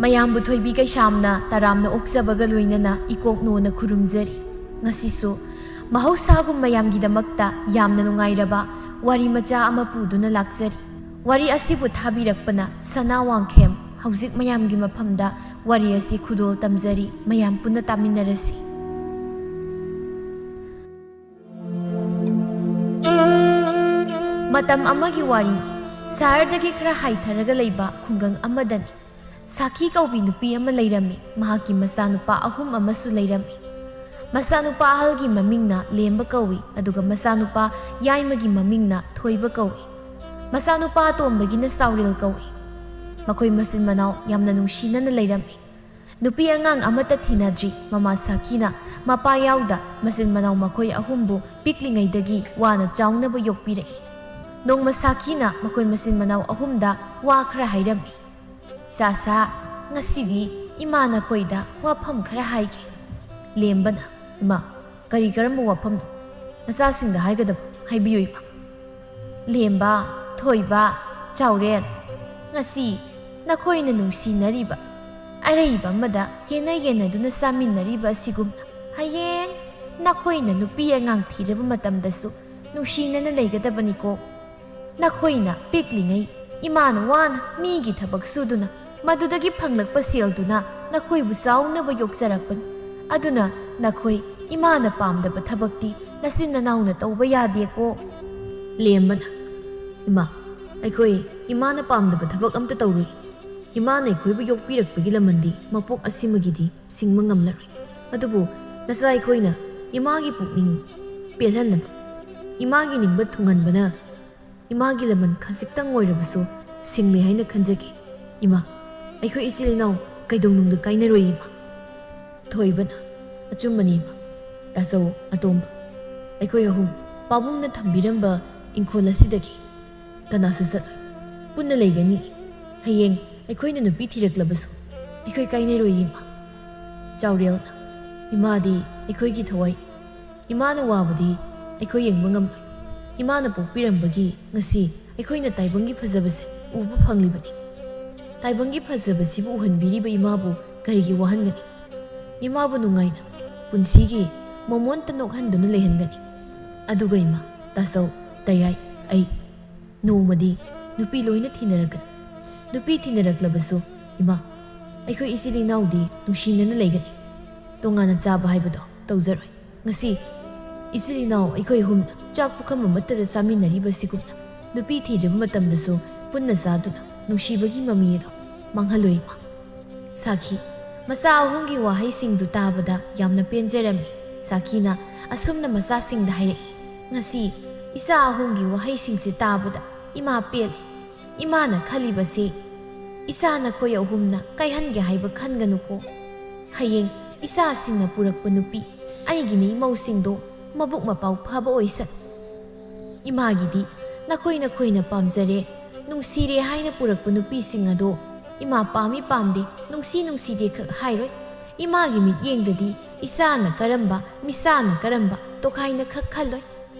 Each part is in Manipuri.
ꯃꯌꯥꯝꯕꯨ ꯊꯣꯏꯕꯤ ꯀꯩꯁꯥꯝꯅ ꯇꯔꯥꯝꯅ ꯑꯣꯛꯆꯕꯒ ꯂꯣꯏꯅꯅ ꯏꯀꯣꯛꯅꯣꯅ ꯈꯨꯔꯨꯝꯖꯔꯤ꯫ ꯉꯁꯤꯁꯨ ꯃꯍꯧꯁꯥꯒꯨꯝ ꯃꯌꯥꯝꯒꯤꯗꯃꯛꯇ ꯌꯥꯝꯅ ꯅꯨꯡꯉꯥꯏꯔꯕ ꯋꯥꯔꯤ ꯃꯆꯥ ꯑꯃ ꯄꯨꯗꯨꯅ ꯂꯥꯛꯆꯔꯤ꯫ ꯋꯥꯔꯤ ꯑꯁꯤꯕꯨ ꯊꯥꯕꯤꯔꯛꯄꯅ ꯁꯅꯥ ꯋꯥꯡꯈꯦꯝ ꯍꯧꯖꯤꯛ ꯃꯌꯥꯝꯒꯤ ꯃꯐꯝꯗ ꯋꯥꯔꯤ ꯑꯁꯤ ꯈꯨꯗꯣꯜ ꯇꯝꯖꯔꯤ꯫ ꯃꯌꯥꯝ ꯄꯨꯟꯅ ꯇꯥꯃꯤꯟꯅꯔꯁꯤ꯫ ꯃꯇꯝ ꯑꯃꯒꯤ ꯋꯥꯔꯤ ꯁꯍꯔꯗꯒꯤ ꯈꯔ ꯍꯥꯏꯊꯔꯒ ꯂꯩꯕ ꯈꯨꯡꯒꯪ ꯑꯃꯗꯅꯤ ꯁꯥꯈꯤ ꯀꯧꯕꯤ ꯅꯨꯄꯤ ꯑꯃ ꯂꯩꯔꯝꯃꯤ꯫ ꯃꯍꯥꯛꯀꯤ ꯃꯆꯥꯅꯨꯄꯥ 3 ꯑꯃꯁꯨ ꯂꯩꯔꯝꯃꯤ꯫ ꯃꯆꯥꯅꯨꯄꯥ ꯑꯍꯜꯒꯤ ꯃꯃꯤꯡꯅ ꯂꯦꯝꯕ ꯀꯧꯏ, ꯑꯗꯨꯒ ꯃꯆꯥꯅꯨꯄꯥ ꯌꯥꯏꯃꯒꯤ ꯃꯃꯤꯡꯅ ꯊꯣꯏꯕ ꯀꯧꯏ꯫ ꯃꯆꯥꯅꯨꯄꯥ ꯑꯇꯣꯝꯕꯒꯤꯅ ꯆꯥꯎꯔꯦꯜ ꯀꯧꯏ꯫ ꯃꯈꯣꯏ ꯃꯆꯤꯟ ꯃꯅꯥꯎ ꯌꯥꯝꯅ ꯅꯨꯡꯁꯤꯅꯅ ꯂꯩꯔꯝꯃꯤ꯫ ꯅꯨꯄꯤ ꯑꯉꯥꯡ ꯑꯃꯠꯇ ꯊꯤꯅꯗ꯭ꯔꯤ ꯃꯃꯥ ꯁꯥꯈꯤꯅ ꯃꯄꯥ ꯌꯥꯎꯗ ꯃꯆꯤन ꯃꯅꯥꯎ ꯃꯈꯣꯏ 3ꯕꯨ ꯄꯤꯛꯂꯤꯉꯩꯗꯒꯤ ꯋꯥꯅ ꯆꯥꯎꯅꯕ ꯌꯣꯛꯄꯤꯔꯛꯏ꯫ ꯅꯣꯡꯃ ꯁꯥꯈꯤꯅ ꯃꯈꯣꯏ ꯃꯆꯤन ꯃꯅꯥꯎ 3ꯗ ꯋꯥ ꯈꯔ ꯍꯥꯏꯔꯝꯃꯤ꯫ "ꯆꯥꯆꯥ, ꯉꯁꯤꯗꯤ ꯏꯃꯥ ꯅꯈꯣꯏꯗ ꯋꯥꯐꯝ ꯈꯔ ꯍꯥꯏꯒꯦ." ꯂꯦꯝꯕꯅ, "ꯏꯃꯥ, ꯀꯔꯝꯕ ꯋꯥꯐꯝꯅꯣ? ꯅꯆꯥꯁꯤꯡꯗ ꯍꯥꯏꯒꯗꯕ ꯍꯥꯏꯕꯤꯌꯨ ꯏꯃꯥ." "ꯂꯦꯝꯕ, ꯊꯣꯏꯕ, ꯆꯥꯎꯔꯦꯜ, ꯉꯁꯤ ꯅꯈꯣꯏꯅ ꯅꯨꯡꯁꯤꯅꯔꯤꯕ, ꯑꯔꯩꯕ ꯑꯃꯗ ꯌꯦꯟꯅꯗꯨꯅ ꯆꯥꯃꯤꯟꯅꯔꯤꯕ ꯑꯁꯤꯒꯨꯝꯅ ꯍꯌꯦꯡ ꯅꯈꯣꯏꯅ ꯅꯨꯄꯤ ꯑꯉꯥꯡ ꯊꯤꯔꯕ ꯃꯇꯝꯗꯁꯨ ꯅꯨꯡꯁꯤꯅꯅ ꯂꯩꯒꯗꯕꯅꯤꯀꯣ꯫ ꯅꯈꯣꯏꯅ ꯄꯤꯛꯂꯤꯉꯩ ꯏꯃꯥꯅ ꯋꯥꯅ ꯃꯤꯒꯤ ꯊꯕꯛ ꯁꯨꯗꯨꯅ ꯃꯗꯨꯗꯒꯤ ꯐꯪꯂꯛꯄ ꯁꯦꯜꯗꯨꯅ ꯅꯈꯣꯏꯕꯨ ꯆꯥꯎꯅꯕ ꯌꯣꯛꯆꯔꯛꯄꯅꯤ꯫ ꯑꯗꯨꯅ ꯅꯈꯣꯏ ꯏꯃꯥꯅ ꯄꯥꯝꯗꯕ ꯊꯕꯛꯇꯤ ꯅꯆꯤꯟ ꯅꯅꯥꯎꯅ ꯇꯧꯕ ꯌꯥꯗꯦꯀꯣ." ꯂꯦꯝꯕꯅ, "ꯏꯃꯥ, ꯑꯩꯈꯣꯏ ꯏꯃꯥꯅ ꯄꯥꯝꯗꯕ ꯊꯕꯛ ꯑꯝꯇ ꯇꯧꯔꯣꯏ꯫ ꯏꯃꯥꯅ ꯑꯩꯈꯣꯏꯕꯨ ꯌꯣꯛꯄꯤꯔꯛꯄꯒꯤ ꯂꯃꯟꯗꯤ ꯃꯄꯣꯛ ꯑꯁꯤꯃꯒꯤꯗꯤ ꯁꯤꯡꯕ ꯉꯝꯂꯔꯣꯏ꯫ ꯑꯗꯨꯕꯨ ꯅꯆꯥ ꯑꯩꯈꯣꯏꯅ ꯏꯃꯥꯒꯤ ꯄꯨꯛꯅꯤꯡ ꯄꯦꯜꯍꯟꯅꯕ, ꯏꯃꯥꯒꯤ ꯅꯤꯡꯕ ꯊꯨꯡꯍꯟꯕꯅ ꯏꯃꯥꯒꯤ ꯂꯃꯟ ꯈꯖꯤꯛꯇꯪ ꯑꯣꯏꯔꯕꯁꯨ ꯁꯤꯡꯂꯦ ꯍꯥꯏꯅ ꯈꯟꯖꯒꯦ꯫ ꯏꯃꯥ, ꯑꯩꯈꯣꯏ ꯏꯆꯤꯜ ꯏꯅꯥꯎ ꯀꯩꯗꯧꯅꯨꯡꯗ ꯀꯥꯏꯅꯔꯣꯏ ꯏꯃꯥ." ꯊꯣꯏꯕꯅ, "ꯑꯆꯨꯝꯕꯅꯤ ꯏꯃꯥ, ꯇꯥꯆꯧ, ꯑꯇꯣꯝꯕ, ꯑꯩꯈꯣꯏ 3 ꯄꯥꯕꯨꯡꯅ ꯊꯝꯕꯤꯔꯝꯕ ꯏꯪꯈꯣꯜ ꯑꯁꯤꯗꯒꯤ ꯀꯅꯥꯁꯨ ꯆꯠꯂꯣꯏ, ꯄꯨꯟꯅ ꯂꯩꯒꯅꯤ꯫ ꯍꯌꯦꯡ ꯑꯩꯈꯣꯏꯅ ꯅꯨꯄꯤ ꯊꯤꯔꯛꯂꯕꯁꯨ ꯑꯩꯈꯣꯏ ꯀꯥꯏꯅꯔꯣꯏ ꯏꯃꯥ." ꯆꯥꯎꯔꯦꯜꯅ, "ꯏꯃꯥꯗꯤ ꯑꯩꯈꯣꯏꯒꯤ ꯊꯋꯥꯏ, ꯏꯃꯥꯅ ꯋꯥꯕꯗꯤ ꯑꯩꯈꯣꯏ ꯌꯦꯡꯕ ꯉꯝꯂꯣꯏ꯫ ꯏꯃꯥꯅ ꯄꯣꯛꯄꯤꯔꯝꯕꯒꯤ ꯉꯁꯤ ꯑꯩꯈꯣꯏꯅ ꯇꯥꯏꯕꯪꯒꯤ ꯐꯖꯕꯁꯦ ꯎꯕ ꯐꯪꯂꯤꯕꯅꯤ꯫ ꯇꯥꯏꯕꯪꯒꯤ ꯐꯖꯕꯁꯤꯕꯨ ꯎꯍꯟꯕꯤꯔꯤꯕ ꯏꯃꯥꯕꯨ ꯀꯔꯤꯒꯤ ꯋꯥꯍꯟꯒꯅꯤ? ꯏꯃꯥꯕꯨ ꯅꯨꯡꯉꯥꯏꯅ ꯄꯨꯟꯁꯤꯒꯤ ꯃꯣꯃꯣꯟꯇ ꯅꯣꯛꯍꯟꯗꯨꯅ ꯂꯩꯍꯟꯒꯅꯤ꯫ ꯑꯗꯨꯒ ꯏꯃꯥ, ꯇꯥꯆꯧ, ꯇꯌꯥꯏ, ꯑꯩ ꯅꯣꯡꯃꯗꯤ ꯅꯨꯄꯤ ꯂꯣꯏꯅ ꯊꯤꯅꯔꯛꯀꯅꯤ꯫ ꯅꯨꯄꯤ ꯊꯤꯅꯔꯛꯂꯕꯁꯨ ꯏꯃꯥ, ꯑꯩꯈꯣꯏ ꯏꯆꯤꯜ ꯏꯅꯥꯎꯗꯤ ꯅꯨꯡꯁꯤꯅꯅ ꯂꯩꯒꯅꯤ꯫ ꯇꯣꯉꯥꯟꯅ ꯆꯥꯕ ꯍꯥꯏꯕꯗꯣ ꯇꯧꯖꯔꯣꯏ꯫ ꯉꯁꯤ ꯏꯆꯤꯜ ꯏꯅꯥꯎ ꯑꯩꯈꯣꯏ 3ꯅ ꯆꯥꯛ ꯄꯨꯈꯝ ꯑꯃꯠꯇꯗ ꯆꯥꯃꯤꯟꯅꯔꯤꯕꯁꯤꯒꯨꯝꯅ ꯅꯨꯄꯤ ꯊꯤꯔꯕ ꯃꯇꯝꯗꯁꯨ ꯄꯨꯟꯅ ꯆꯥꯗꯨꯅ ꯅꯨꯡꯁꯤꯕꯒꯤ ꯃꯃꯤ ꯑꯗꯣ ꯃꯥꯡꯍꯜꯂꯣꯏ ꯏꯃꯥ." ꯁꯥꯈꯤ ꯃꯆꯥ 3ꯒꯤ ꯋꯥꯍꯩꯁꯤꯡꯗꯨ ꯇꯥꯕꯗ ꯌꯥꯝꯅ ꯄꯦꯟꯖꯔꯝꯃꯤ꯫ ꯁꯥꯈꯤꯅ ꯑꯁꯨꯝꯅ ꯃꯆꯥꯁꯤꯡꯗ ꯍꯥꯏꯔꯛꯏ, "ꯉꯁꯤ ꯏꯆꯥ 3ꯒꯤ ꯋꯥꯍꯩꯁꯤꯡꯁꯦ ꯇꯥꯕꯗ ꯏꯃꯥ ꯄꯦꯜꯂꯦ꯫ ꯏꯃꯥꯅ ꯈꯜꯂꯤꯕꯁꯦ ꯏꯆꯥ ꯅꯈꯣꯏ 3ꯅ ꯀꯥꯏꯍꯟꯒꯦ ꯍꯥꯏꯕ ꯈꯟꯒꯅꯨꯀꯣ꯫ ꯍꯌꯦꯡ ꯏꯆꯥꯁꯤꯡꯅ ꯄꯨꯔꯛꯄ ꯅꯨꯄꯤ ꯑꯩꯒꯤꯅꯤ ꯏꯃꯧꯁꯤꯡꯗꯣ ꯃꯕꯨꯛ ꯃꯄꯥꯎ ꯐꯕ ꯑꯣꯏꯁꯟ꯫ ꯏꯃꯥꯒꯤꯗꯤ ꯅꯈꯣꯏꯅ ꯄꯥꯝꯖꯔꯦ, ꯅꯨꯡꯁꯤꯔꯦ ꯍꯥꯏꯅ ꯄꯨꯔꯛꯄ ꯅꯨꯄꯤꯁꯤꯡ ꯑꯗꯣ ꯏꯃꯥ ꯄꯥꯝꯃꯤ ꯄꯥꯝꯗꯦ, ꯅꯨꯡꯁꯤꯗꯦ ꯈꯛ ꯍꯥꯏꯔꯣꯏ꯫ ꯏꯃꯥꯒꯤ ꯃꯤꯠꯌꯦꯡꯗꯗꯤ ꯏꯆꯥꯅ ꯀꯔꯝꯕ, ꯃꯤꯆꯥꯅ ꯀꯔꯝꯕ ꯇꯣꯈꯥꯏꯅ ꯈꯛ ꯈꯜꯂꯣꯏ꯫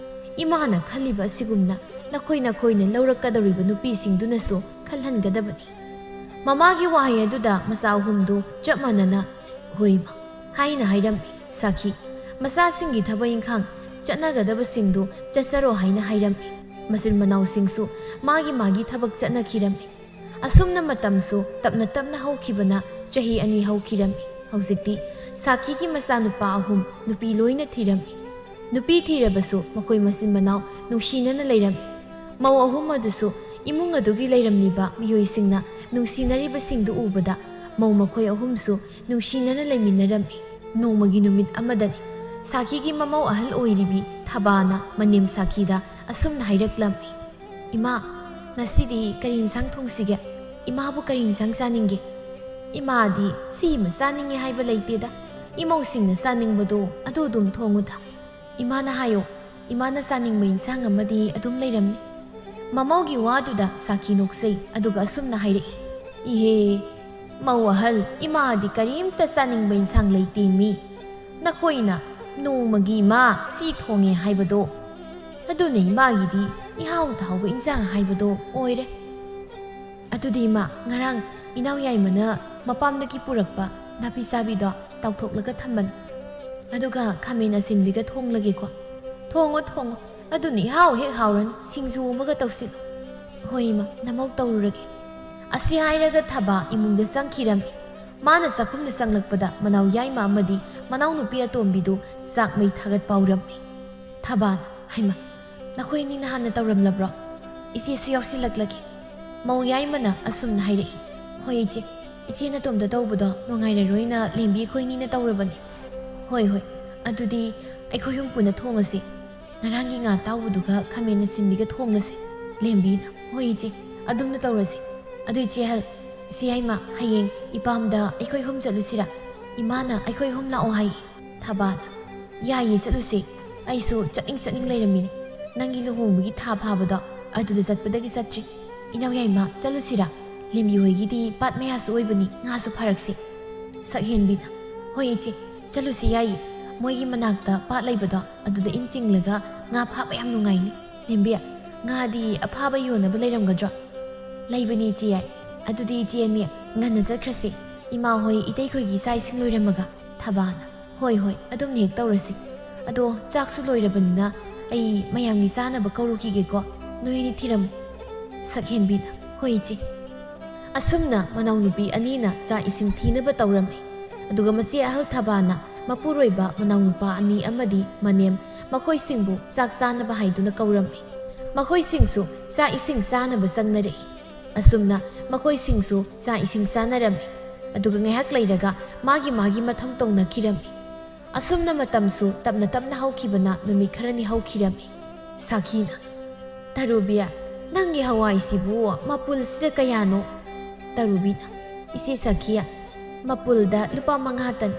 ꯏꯃꯥꯅ ꯈꯜꯂꯤꯕ ꯑꯁꯤꯒꯨꯝꯅ ꯅꯈꯣꯏꯅ ꯂꯧꯔꯛꯀꯗꯧꯔꯤꯕ ꯅꯨꯄꯤꯁꯤꯡꯗꯨꯅꯁꯨ ꯈꯜꯍꯟꯒꯗꯕꯅꯤ." ꯃꯃꯥꯒꯤ ꯋꯥꯍꯩ ꯑꯗꯨꯗ ꯃꯆꯥ 3ꯗꯨ ꯆꯞ ꯃꯥꯟꯅꯅ "ꯍꯣꯏ ꯏꯃꯥ" ꯍꯥꯏꯅ ꯍꯥꯏꯔꯝꯃꯤ꯫ ꯁꯥꯈꯤ ꯃꯆꯥꯁꯤꯡꯒꯤ ꯊꯕꯛ ꯏꯪꯈꯥꯡ ꯆꯠꯅꯒꯗꯕꯁꯤꯡꯗꯨ ꯆꯠꯆꯔꯣ ꯍꯥꯏꯅ ꯍꯥꯏꯔꯝꯃꯤ꯫ ꯃꯆꯤꯟ ꯃꯅꯥꯎꯁꯤꯡꯁꯨ ꯃꯥꯒꯤ ꯊꯕꯛ ꯆꯠꯅꯈꯤꯔꯝꯃꯤ꯫ ꯑꯁꯨꯝꯅ ꯃꯇꯝꯁꯨ ꯇꯞꯅ ꯍꯧꯈꯤꯕꯅ ꯆꯍꯤ 2 ꯍꯧꯈꯤꯔꯝꯃꯤ꯫ ꯍꯧꯖꯤꯛꯇꯤ ꯁꯥꯈꯤꯒꯤ ꯃꯆꯥꯅꯨꯄꯥ 3 ꯅꯨꯄꯤ ꯂꯣꯏꯅ ꯊꯤꯔꯝꯃꯤ꯫ ꯅꯨꯄꯤ ꯊꯤꯔꯕꯁꯨ ꯃꯈꯣꯏ ꯃꯆꯤꯟ ꯃꯅꯥꯎ ꯅꯨꯡꯁꯤꯅꯅ ꯂꯩꯔꯝꯃꯤ꯫ ꯃꯧ 3 ꯑꯗꯨꯁꯨ ꯏꯃꯨꯡ ꯑꯗꯨꯒꯤ ꯂꯩꯔꯝꯂꯤꯕ ꯃꯤꯑꯣꯏꯁꯤꯡꯅ ꯅꯨꯡꯁꯤꯅꯔꯤꯕꯁꯤꯡꯗꯨ ꯎꯕꯗ ꯃꯧ ꯃꯈꯣꯏ 3ꯁꯨ ꯅꯨꯡꯁꯤꯅꯅ ꯂꯩꯃꯤꯟꯅꯔꯝꯃꯤ꯫ ꯅꯣꯡꯃꯒꯤ ꯅꯨꯃꯤꯠ ꯑꯃꯗꯅꯤ ꯁꯥꯈꯤꯒꯤ ꯃꯃꯧ ꯑꯍꯜ ꯑꯣꯏꯔꯤꯕꯤ ꯊꯕꯥꯅ ꯃꯅꯦꯝ ꯁꯥꯈꯤꯗ ꯑꯁꯨꯝꯅ ꯍꯥꯏꯔꯛꯂꯝꯃꯤ, "ꯏꯃꯥ, ꯉꯁꯤꯗꯤ ꯀꯔꯤ ꯏꯟꯁꯥꯡ ꯊꯣꯡꯁꯤꯒꯦ? ꯏꯃꯥꯕꯨ ꯀꯔꯤ ꯏꯟꯁꯥꯡ ꯆꯥꯅꯤꯡꯒꯦ?" "ꯏꯃꯥꯗꯤ ꯁꯤꯃ ꯆꯥꯅꯤꯡꯉꯦ ꯍꯥꯏꯕ ꯂꯩꯇꯦꯗ. ꯏꯃꯧꯁꯤꯡꯅ ꯆꯥꯅꯤꯡꯕꯗꯣ ꯑꯗꯨ ꯑꯗꯨꯝ ꯊꯣꯡꯉꯨꯗ. ꯏꯃꯥꯅ ꯍꯥꯏꯌꯣ, ꯏꯃꯥꯅ ꯆꯥꯅꯤꯡꯕ ꯏꯟꯁꯥꯡ ꯑꯃꯗꯤ ꯑꯗꯨꯝ ꯂꯩꯔꯝꯅꯤ." ꯃꯃꯧꯒꯤ ꯋꯥꯗꯨꯗ ꯁꯥꯈꯤ ꯅꯣꯛꯆꯩ, ꯑꯗꯨꯒ ꯑꯁꯨꯝꯅ ꯍꯥꯏꯔꯛꯏ, "ꯏꯍꯦ, ꯃꯧ ꯑꯍꯜ, ꯏꯃꯥꯗꯤ ꯀꯔꯤꯝꯇ ꯆꯥꯅꯤꯡꯕ ꯏꯟꯁꯥꯡ ꯂꯩꯇꯦ ꯃꯤ. ꯅꯈꯣꯏꯅ ꯅꯣꯡꯃꯒꯤ ꯏꯃꯥ ꯁꯤ ꯊꯣꯡꯉꯦ ꯍꯥꯏꯕꯗꯣ ꯑꯗꯨꯅ ꯏꯃꯥꯒꯤꯗꯤ ꯏꯍꯥꯎꯗ ꯍꯥꯎꯕ ꯏꯟꯁꯥꯡ ꯍꯥꯏꯕꯗꯣ ꯑꯣꯏꯔꯦ꯫ ꯑꯗꯨꯗꯤ ꯏꯃꯥ ꯉꯔꯥꯡ ꯏꯅꯥꯎ ꯌꯥꯏꯃꯅ ꯃꯄꯥꯝꯗꯒꯤ ꯄꯨꯔꯛꯄ ꯅꯥꯄꯤ ꯆꯥꯕꯤꯗꯣ ꯇꯥꯎꯊꯣꯛꯂꯒ ꯊꯝꯕꯅꯤ, ꯑꯗꯨꯒ ꯈꯥꯃꯦꯟ ꯑꯁꯤꯟꯕꯤꯒ ꯊꯣꯡꯂꯒꯦꯀꯣ꯫ ꯊꯣꯡꯉꯣ ꯊꯣꯡꯉꯣ, ꯑꯗꯨꯅ ꯏꯍꯥꯎ ꯍꯦꯛ ꯍꯥꯎꯔꯅꯤ, ꯁꯤꯡꯖꯨ ꯑꯃꯒ ꯇꯧꯁꯤꯜꯂꯨ꯫ ꯍꯣꯏ ꯏꯃꯥ, ꯅꯃꯧ ꯇꯧꯔꯨꯔꯒꯦ꯫ ꯑꯁꯤ ꯍꯥꯏꯔꯒ ꯊꯕꯥ ꯏꯃꯨꯡꯗ ꯆꯪꯈꯤꯔꯝꯃꯤ꯫ ꯃꯥꯅ ꯆꯥꯛꯈꯨꯝꯗ ꯆꯪꯂꯛꯄꯗ ꯃꯅꯥꯎ ꯌꯥꯏꯃ ꯑꯃꯗꯤ ꯃꯅꯥꯎꯅꯨꯄꯤ ꯑꯇꯣꯝꯕꯤꯗꯨ ꯆꯥꯛ ꯃꯩ ꯊꯥꯒꯠꯄ ꯍꯧꯔꯝꯃꯤ꯫ ꯊꯕꯥꯅ, ꯍꯩꯃ, ꯅꯈꯣꯏ ꯑꯅꯤꯅ ꯍꯥꯟꯅ ꯇꯧꯔꯝꯂꯕ꯭ꯔꯣ? ꯏꯆꯦꯁꯨ ꯌꯥꯎꯁꯤꯜꯂꯛꯂꯒꯦ꯫ ꯃꯧ ꯌꯥꯏꯃꯅ ꯑꯁꯨꯝꯅ ꯍꯥꯏꯔꯛꯏ꯫ ꯍꯣꯏ ꯏꯆꯦ, ꯏꯆꯦ ꯅꯇꯣꯝꯇ ꯇꯧꯕꯗꯣ ꯅꯨꯡꯉꯥꯏꯔꯔꯣꯏꯅ ꯂꯦꯝꯕꯤ ꯑꯩꯈꯣꯏꯅꯤꯅ ꯇꯧꯔꯕꯅꯤ꯫ ꯍꯣꯏ ꯍꯣꯏ, ꯑꯗꯨꯗꯤ ꯑꯩꯈꯣꯏ ꯍꯨꯝ ꯄꯨꯟꯅ ꯊꯣꯡꯉꯁꯤ꯫ ꯉꯔꯥꯡꯒꯤ ꯉꯥ ꯇꯥꯎꯕꯗꯨꯒ ꯈꯥꯃꯦꯟ ꯑꯁꯤꯟꯕꯤꯒ ꯊꯣꯡꯂꯁꯤ꯫ ꯂꯦꯝꯕꯤꯅ, ꯍꯣꯏ ꯏꯆꯦ, ꯑꯗꯨꯝꯅ ꯇꯧꯔꯁꯤ꯫ ꯑꯗꯨ ꯏꯆꯦ ꯏꯆꯦ ꯌꯥꯏꯃ, ꯍꯌꯦꯡ ꯏꯄꯥꯝꯗ ꯑꯩꯈꯣꯏ ꯍꯨꯝ ꯆꯠꯂꯨꯁꯤꯔꯥ? ꯏꯃꯥꯅ ꯑꯩꯈꯣꯏ ꯍꯨꯝ ꯂꯥꯛꯑꯣ ꯍꯥꯏ꯫ ꯊꯕꯥꯅ, ꯌꯥꯏꯌꯦ ꯆꯠꯂꯨꯁꯤ꯫ ꯑꯩꯁꯨ ꯆꯠꯅꯤꯡ ꯂꯩꯔꯝꯃꯤꯅꯤ꯫ ꯅꯪꯒꯤ ꯂꯨꯍꯣꯡꯕꯒꯤ ꯊꯥ ꯐꯥꯕꯗꯣ ꯑꯗꯨꯗ ꯆꯠꯄꯗꯒꯤ ꯆꯠꯇ꯭ꯔꯤ꯫ ꯏꯅꯥꯎ ꯌꯥꯏꯃ, ꯆꯠꯂꯨꯁꯤꯔꯥ? ꯂꯦꯝꯕꯤ ꯍꯣꯏꯒꯤꯗꯤ ꯄꯥꯠ ꯃꯌꯥꯁꯨ ꯑꯣꯏꯕꯅꯤ, ꯉꯥꯁꯨ ꯐꯥꯔꯛꯁꯤ꯫ ꯁꯛꯍꯦꯟꯕꯤꯅ, ꯍꯣꯏ ꯏꯆꯦ, ꯆꯠꯂꯨꯁꯤ ꯌꯥꯏꯌꯦ꯫ ꯃꯣꯏꯒꯤ ꯃꯅꯥꯛꯇ ꯄꯥꯠ ꯂꯩꯕꯗꯣ ꯑꯗꯨꯗ ꯏꯟ ꯆꯤꯡꯂꯒ ꯉꯥ ꯐꯥꯕ ꯌꯥꯝ ꯅꯨꯡꯉꯥꯏꯅꯤ꯫ ꯂꯦꯝꯕꯤ, ꯉꯥꯗꯤ ꯑꯐꯥꯕ ꯌꯣꯟꯅꯕ ꯂꯩꯔꯝꯒꯗ꯭ꯔꯣ? ꯂꯩꯕꯅꯤ ꯏꯆꯦ ꯌꯥꯏ꯫ ꯑꯗꯨꯗꯤ ꯏꯆꯦ ꯑꯅꯤ ꯉꯟꯅ ꯆꯠꯈ꯭ꯔꯁꯤ, ꯏꯃꯥ ꯍꯣꯏ ꯏꯇꯩꯈꯣꯏꯒꯤ ꯆꯥꯛ ꯏꯁꯤꯡ ꯂꯣꯏꯔꯝꯃꯒ꯫ ꯊꯕꯥꯅ, ꯍꯣꯏ ꯍꯣꯏ, ꯑꯗꯨꯝꯅ ꯍꯦꯛ ꯇꯧꯔꯁꯤ꯫ ꯑꯗꯣ ꯆꯥꯛꯁꯨ ꯂꯣꯏꯔꯕꯅꯤꯅ ꯑꯩ ꯃꯌꯥꯝꯒꯤ ꯆꯥꯅꯕ ꯀꯧꯔꯨꯈꯤꯒꯦꯀꯣ, ꯅꯣꯏ ꯑꯅꯤ ꯊꯤꯔꯝꯃꯨ꯫ ꯁꯛꯍꯦꯟꯕꯤꯅ, ꯍꯣꯏ ꯏꯆꯦ꯫ ꯑꯁꯨꯝꯅ ꯃꯅꯥꯎꯅꯨꯄꯤ ꯑꯅꯤꯅ ꯆꯥꯛ ꯏꯁꯤꯡ ꯊꯤꯅꯕ ꯇꯧꯔꯝꯃꯤ꯫ ꯑꯗꯨꯒ ꯃꯆꯦ ꯑꯍꯜ ꯊꯕꯥꯅ ꯃꯄꯨꯔꯣꯏꯕ ꯃꯅꯥꯎꯅꯨꯄꯥ ꯑꯅꯤ ꯑꯃꯗꯤ ꯃꯅꯦꯝ ꯃꯈꯣꯏꯁꯤꯡꯕꯨ ꯆꯥꯛ ꯆꯥꯅꯕ ꯍꯥꯏꯗꯨꯅ ꯀꯧꯔꯝꯃꯤ꯫ ꯃꯈꯣꯏꯁꯤꯡꯁꯨ ꯆꯥꯛ ꯏꯁꯤꯡ ꯆꯥꯅꯕ ꯆꯪꯅꯔꯛꯏ꯫ ꯑꯁꯨꯝꯅ ꯃꯈꯣꯏꯁꯤꯡꯁꯨ ꯆꯥꯛ ꯏꯁꯤꯡ ꯆꯥꯅꯔꯝꯃꯤ꯫ ꯑꯗꯨꯒ ꯉꯥꯏꯍꯥꯛ ꯂꯩꯔꯒ ꯃꯥꯒꯤ ꯃꯊꯧ ꯇꯧꯅꯈꯤꯔꯝꯃꯤ꯫ ꯑꯁꯨꯝꯅ ꯃꯇꯝꯁꯨ ꯇꯞꯅ ꯇꯞꯅ ꯍꯧꯈꯤꯕꯅ ꯅꯨꯃꯤꯠ ꯈꯔꯅꯤ ꯍꯧꯈꯤꯔꯝꯃꯤ꯫ ꯁꯥꯈꯤꯅ, ꯇꯔꯨꯕꯤ, ꯅꯪꯒꯤ ꯍꯋꯥꯏꯁꯤꯕꯨ ꯃꯄꯨꯜꯁꯤꯗ ꯀꯌꯥꯅꯣ? ꯇꯔꯨꯕꯤꯅ, ꯏꯆꯦ ꯁꯈꯤꯌꯥ, ꯃꯄꯨꯜꯗ ꯂꯨꯄꯥ 5ꯇꯅꯤ꯫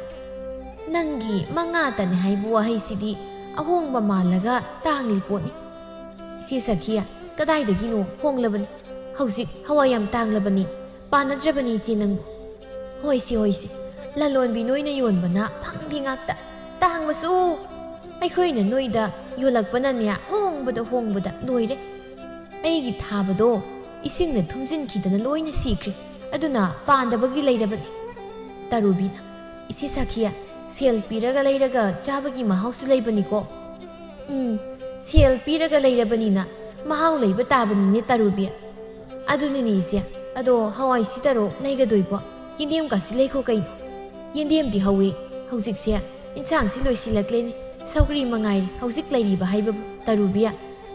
ꯅꯪꯒꯤ 5ꯇꯅꯤ ꯍꯥꯏꯕ ꯋꯥꯍꯩꯁꯤꯗꯤ ꯑꯍꯣꯡꯕ ꯃꯥꯜꯂꯒ ꯇꯥꯡꯂꯤ ꯄꯣꯠꯅꯤ꯫ ꯏꯆꯦ ꯁꯈꯤꯌꯥ, ꯀꯗꯥꯏꯗꯒꯤꯅꯣ, ꯍꯣꯡꯂꯕꯅꯤ꯫ ꯍꯧꯖꯤꯛ ꯍꯋꯥꯏ ꯌꯥꯝ ꯇꯥꯡꯂꯕꯅꯤ, ꯄꯥꯅꯗ꯭ꯔꯕꯅꯤ ꯏꯆꯦ ꯅꯪꯕꯨ꯫ ꯍꯣꯏꯁꯤ, ꯂꯂꯣꯟꯕꯤ ꯅꯣꯏꯅ ꯌꯣꯟꯕꯅ ꯐꯪꯗꯤ ꯉꯥꯛꯇ, ꯇꯥꯡꯕꯁꯨ ꯑꯩꯈꯣꯏꯅ ꯅꯣꯏꯗ ꯌꯣꯜꯂꯛꯄꯅꯅꯦ ꯍꯣꯡꯕꯗ ꯂꯣꯏꯔꯦ꯫ ꯑꯩꯒꯤ ꯊꯥꯕꯗꯣ ꯏꯁꯤꯡꯅ ꯊꯨꯝꯖꯤꯟꯈꯤꯗꯅ ꯂꯣꯏꯅ ꯁꯤꯈ꯭ꯔꯦ, ꯑꯗꯨꯅ ꯄꯥꯟꯗꯕꯒꯤ ꯂꯩꯔꯕꯅꯤ꯫ ꯇꯔꯨꯕꯤꯅ, ꯏꯆꯦ ꯁꯈꯤꯌꯥ, ꯁꯦꯜ ꯄꯤꯔꯒ ꯂꯩꯔꯒ ꯆꯥꯕꯒꯤ ꯃꯍꯥꯎꯁꯨ ꯂꯩꯕꯅꯤꯀꯣ꯫ ꯁꯦꯜ ꯄꯤꯔꯒ ꯂꯩꯔꯕꯅꯤꯅ ꯃꯍꯥꯎ ꯂꯩꯕ ꯇꯥꯕꯅꯤꯅꯦ ꯇꯔꯨꯕꯤ꯫ ꯑꯗꯨꯅꯤꯅꯦ ꯏꯆꯦ, ꯑꯗꯣ ꯍꯋꯥꯏꯁꯤꯗꯔꯣ ꯂꯩꯒꯗꯣꯏꯕꯣ? ꯌꯦꯟꯗꯦꯝꯀꯥꯁꯤ ꯂꯩꯈꯣ ꯀꯩꯅꯣ? ꯌꯦꯟꯗꯦꯝꯗꯤ ꯍꯧꯋꯤ, ꯍꯧꯖꯤꯛꯁꯦ ꯏꯟꯁꯥꯡꯁꯤ ꯂꯣꯏꯁꯤꯜꯂꯛꯂꯦꯅꯤ, ꯁꯧꯒ꯭ꯔꯤ ꯃꯉꯥꯏꯔꯤ ꯍꯧꯖꯤꯛ ꯂꯩꯔꯤꯕ ꯍꯥꯏꯕꯕꯨ꯫ ꯇꯔꯨꯕꯤ,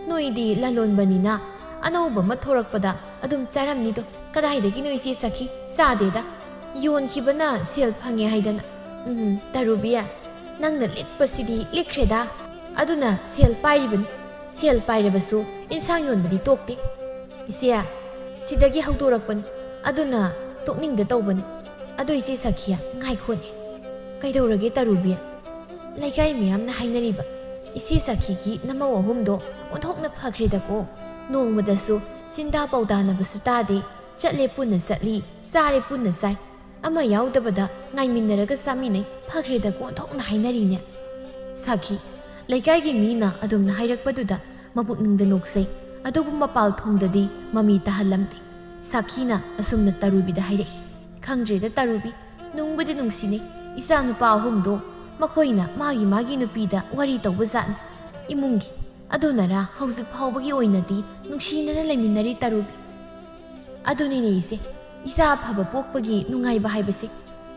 ꯅꯣꯏꯗꯤ ꯂꯂꯣꯟꯕꯅꯤꯅ ꯑꯅꯧꯕ ꯑꯃ ꯊꯣꯔꯛꯄꯗ ꯑꯗꯨꯝ ꯆꯥꯔꯝꯅꯤꯗꯣ꯫ ꯀꯗꯥꯏꯗꯒꯤꯅꯣ ꯏꯆꯦ ꯁꯈꯤ, ꯆꯥꯗꯦꯗ, ꯌꯣꯟꯈꯤꯕꯅ ꯁꯦꯜ ꯐꯪꯉꯦ ꯍꯥꯏꯗꯅ꯫ ꯇꯔꯨꯕꯤ, ꯅꯪꯅ ꯂꯤꯛꯄꯁꯤꯗꯤ ꯂꯤꯛꯈ꯭ꯔꯦꯗ, ꯑꯗꯨꯅ ꯁꯦꯜ ꯄꯥꯏꯔꯤꯕꯅꯤ꯫ ꯁꯦල් ꯄꯥꯏꯔꯕꯁꯨ ꯏꯟꯁꯥꯡ ꯌꯣꯟꯕꯗꯤ ꯇꯣꯛꯇꯦ꯫ ꯏꯆꯦ, ꯁꯤꯗꯒꯤ ꯍꯧꯗꯣꯔꯛꯄꯅꯤ, ꯑꯗꯨꯅ ꯇꯣꯛꯅꯤꯡꯗ ꯇꯧꯕꯅꯤ꯫ ꯑꯗꯣ ꯏꯆꯦ ꯁꯈꯤꯌꯥ, ꯉꯥꯏꯈꯣꯅꯦ꯫ ꯀꯩꯗꯧꯔꯒꯦ ꯇꯔꯨꯕꯤ? ꯂꯩꯀꯥꯏ ꯃꯌꯥꯝꯅ ꯍꯥꯏꯅꯔꯤꯕ ꯏꯆꯦ ꯁꯈꯤꯒꯤ ꯅꯃꯧ ꯑꯍꯨꯝꯗꯣ ꯑꯣꯟꯊꯣꯛꯅ ꯐꯈ꯭ꯔꯦꯗꯀꯣ, ꯅꯣꯡꯃꯗꯁꯨ ꯆꯤꯟꯗꯥ ꯄꯥꯎꯗꯥꯅꯕꯁꯨ ꯇꯥꯗꯦ, ꯆꯠꯂꯦ ꯄꯨꯟꯅ ꯆꯠꯂꯤ, ꯆꯥꯔꯦ ꯄꯨꯟꯅ ꯆꯥꯏ, ꯑꯃ ꯌꯥꯎꯗꯕꯗ ꯉꯥꯏꯃꯤꯟꯅꯔꯒ ꯆꯥꯃꯤꯟꯅꯩ, ꯐꯈ꯭ꯔꯦꯗꯀꯣ ꯑꯣꯟꯊꯣꯛꯅ ꯍꯥꯏꯅꯔꯤꯅꯦ꯫ ꯁꯈꯤ, ꯂꯩꯀꯥꯏꯒꯤ ꯃꯤꯅ ꯑꯗꯨꯝꯅ ꯍꯥꯏꯔꯛꯄꯗꯨꯗ ꯃꯄꯨꯛꯅꯤꯡꯗ ꯅꯣꯛꯆꯩ, ꯑꯗꯨꯕꯨ ꯃꯄꯥꯜ ꯊꯣꯡꯗꯗꯤ ꯃꯃꯤ ꯇꯥꯍꯜꯂꯝꯗꯦ꯫ ꯁꯈꯤꯅ ꯑꯁꯨꯝꯅ ꯇꯔꯨꯕꯤꯗ ꯍꯥꯏꯔꯛꯏ꯫ ꯈꯪꯗ꯭ꯔꯦꯗ ꯇꯔꯨꯕꯤ, ꯅꯨꯡꯕꯨꯗꯤ ꯅꯨꯡꯁꯤꯅꯩ, ꯏꯆꯥ ꯅꯨꯄꯥ ꯑꯍꯨꯝꯗꯣ ꯃꯈꯣꯏꯅ ꯃꯥꯒꯤ ꯅꯨꯄꯤꯗ ꯋꯥꯔꯤ ꯇꯧꯕꯖꯥꯠꯅꯤ, ꯏꯃꯨꯡꯒꯤ꯫ ꯑꯗꯨꯅꯔꯥ ꯍꯧꯖꯤꯛ ꯐꯥꯎꯕꯒꯤ ꯑꯣꯏꯅꯗꯤ ꯅꯨꯡꯁꯤꯅꯅ ꯂꯩꯃꯤꯟꯅꯔꯤ ꯇꯔꯨꯕꯤ꯫ ꯑꯗꯨꯅꯤꯅꯦ ꯏꯆꯦ, ꯏꯆꯥ ꯑꯐꯕ ꯄꯣꯛꯄꯒꯤ ꯅꯨꯡꯉꯥꯏꯕ ꯍꯥꯏꯕꯁꯦ,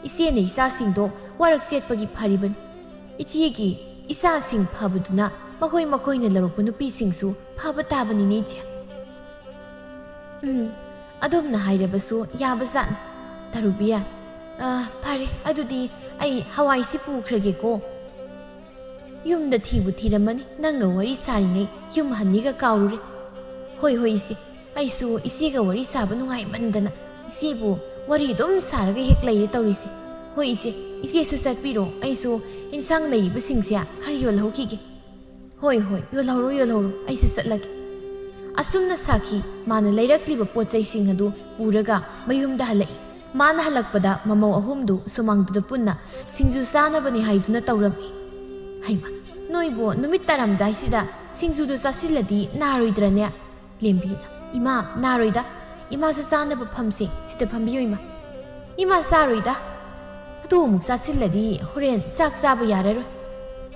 ꯏꯆꯦꯅ ꯏꯆꯥꯁꯤꯡꯗꯣ ꯋꯥꯔꯛ ꯆꯦꯠꯄꯒꯤ ꯐꯔꯤꯕꯅꯤ꯫ ꯏꯆꯦꯒꯤ ꯏꯆꯥꯁꯤꯡ ꯐꯕꯗꯨꯅ ꯃꯈꯣꯏꯅ ꯂꯧꯔꯛꯄ ꯅꯨꯄꯤꯁꯤꯡꯁꯨ ꯐꯕ ꯇꯥꯕꯅꯤꯅꯦ ꯏꯆꯦ꯫ ꯑꯗꯣꯝꯅ ꯍꯥꯏꯔꯕꯁꯨ ꯌꯥꯕꯖꯥꯠꯅꯤ ꯇꯔꯨꯕꯤ꯫ ꯐꯔꯦ, ꯑꯗꯨꯗꯤ ꯑꯩ ꯍꯋꯥꯏꯁꯤ ꯄꯨꯈ꯭ꯔꯒꯦꯀꯣ꯫ ꯌꯨꯝꯗ ꯊꯤꯕꯨ ꯊꯤꯔꯝꯃꯅꯤ, ꯅꯪꯒ ꯋꯥꯔꯤ ꯁꯥꯔꯤꯉꯩ ꯌꯨꯝ ꯍꯟꯅꯤꯒ ꯀꯥꯎꯔꯨꯔꯦ꯫ ꯍꯣꯏ ꯏꯆꯦ, ꯑꯩꯁꯨ ꯏꯆꯦꯒ ꯋꯥꯔꯤ ꯁꯥꯕ ꯅꯨꯡꯉꯥꯏꯃꯟꯗꯅ ꯏꯆꯦꯕꯨ ꯋꯥꯔꯤ ꯑꯗꯨꯝ ꯁꯥꯔꯒ ꯍꯦꯛ ꯂꯩꯔꯦ ꯇꯧꯔꯤꯁꯦ꯫ ꯍꯣꯏ ꯏꯆꯦ, ꯏꯆꯦꯁꯨ ꯆꯠꯄꯤꯔꯣ, ꯑꯩꯁꯨ ꯏꯟꯁꯥꯡ ꯂꯩꯔꯤꯕꯁꯤꯡꯁꯦ ꯈꯔ ꯌꯣꯜꯍꯧꯈꯤꯒꯦ꯫ ꯍꯣꯏ, ꯌꯣꯜꯍꯧꯔꯣ, ꯑꯩꯁꯨ ꯆꯠꯂꯒꯦ꯫ ꯑꯁꯨꯝꯅ ꯁꯥꯈꯤ ꯃꯥꯅ ꯂꯩꯔꯛꯂꯤꯕ ꯄꯣꯠꯆꯩꯁꯤꯡ ꯑꯗꯨ ꯄꯨꯔꯒ ꯃꯌꯨꯝꯗ ꯍꯜꯂꯛꯏ꯫ ꯃꯥꯅ ꯍꯜꯂꯛꯄꯗ ꯃꯃꯧ ꯑꯍꯨꯝꯗꯨ ꯁꯨꯃꯥꯡꯗꯨꯗ ꯄꯨꯟꯅ ꯁꯤꯡꯖꯨ ꯆꯥꯅꯕꯅꯤ ꯍꯥꯏꯗꯨꯅ ꯇꯧꯔꯝꯃꯤ꯫ ꯍꯩꯃ ꯅꯣꯏꯕꯨ ꯅꯨꯃꯤꯠ ꯇꯥꯔꯝꯗꯥꯏꯁꯤꯗ ꯁꯤꯡꯖꯨꯗꯨ ꯆꯥꯁꯤꯜꯂꯗꯤ ꯅꯥꯔꯣꯏꯗ꯭ꯔꯅꯦ? ꯂꯦꯝꯕꯤꯅ ꯏꯃꯥ ꯅꯥꯔꯣꯏꯗ, ꯏꯃꯥꯁꯨ ꯆꯥꯅꯕ ꯐꯝꯁꯦ, ꯁꯤꯗ ꯐꯝꯕꯤꯌꯨ ꯏꯃꯥ. ꯏꯃꯥ ꯆꯥꯔꯣꯏꯗ, ꯑꯗꯨ ꯑꯃꯨꯛ ꯆꯥꯁꯤꯜꯂꯗꯤ ꯍꯣꯔꯦꯟ ꯆꯥꯛ ꯆꯥꯕ ꯌꯥꯔꯔꯣꯏ.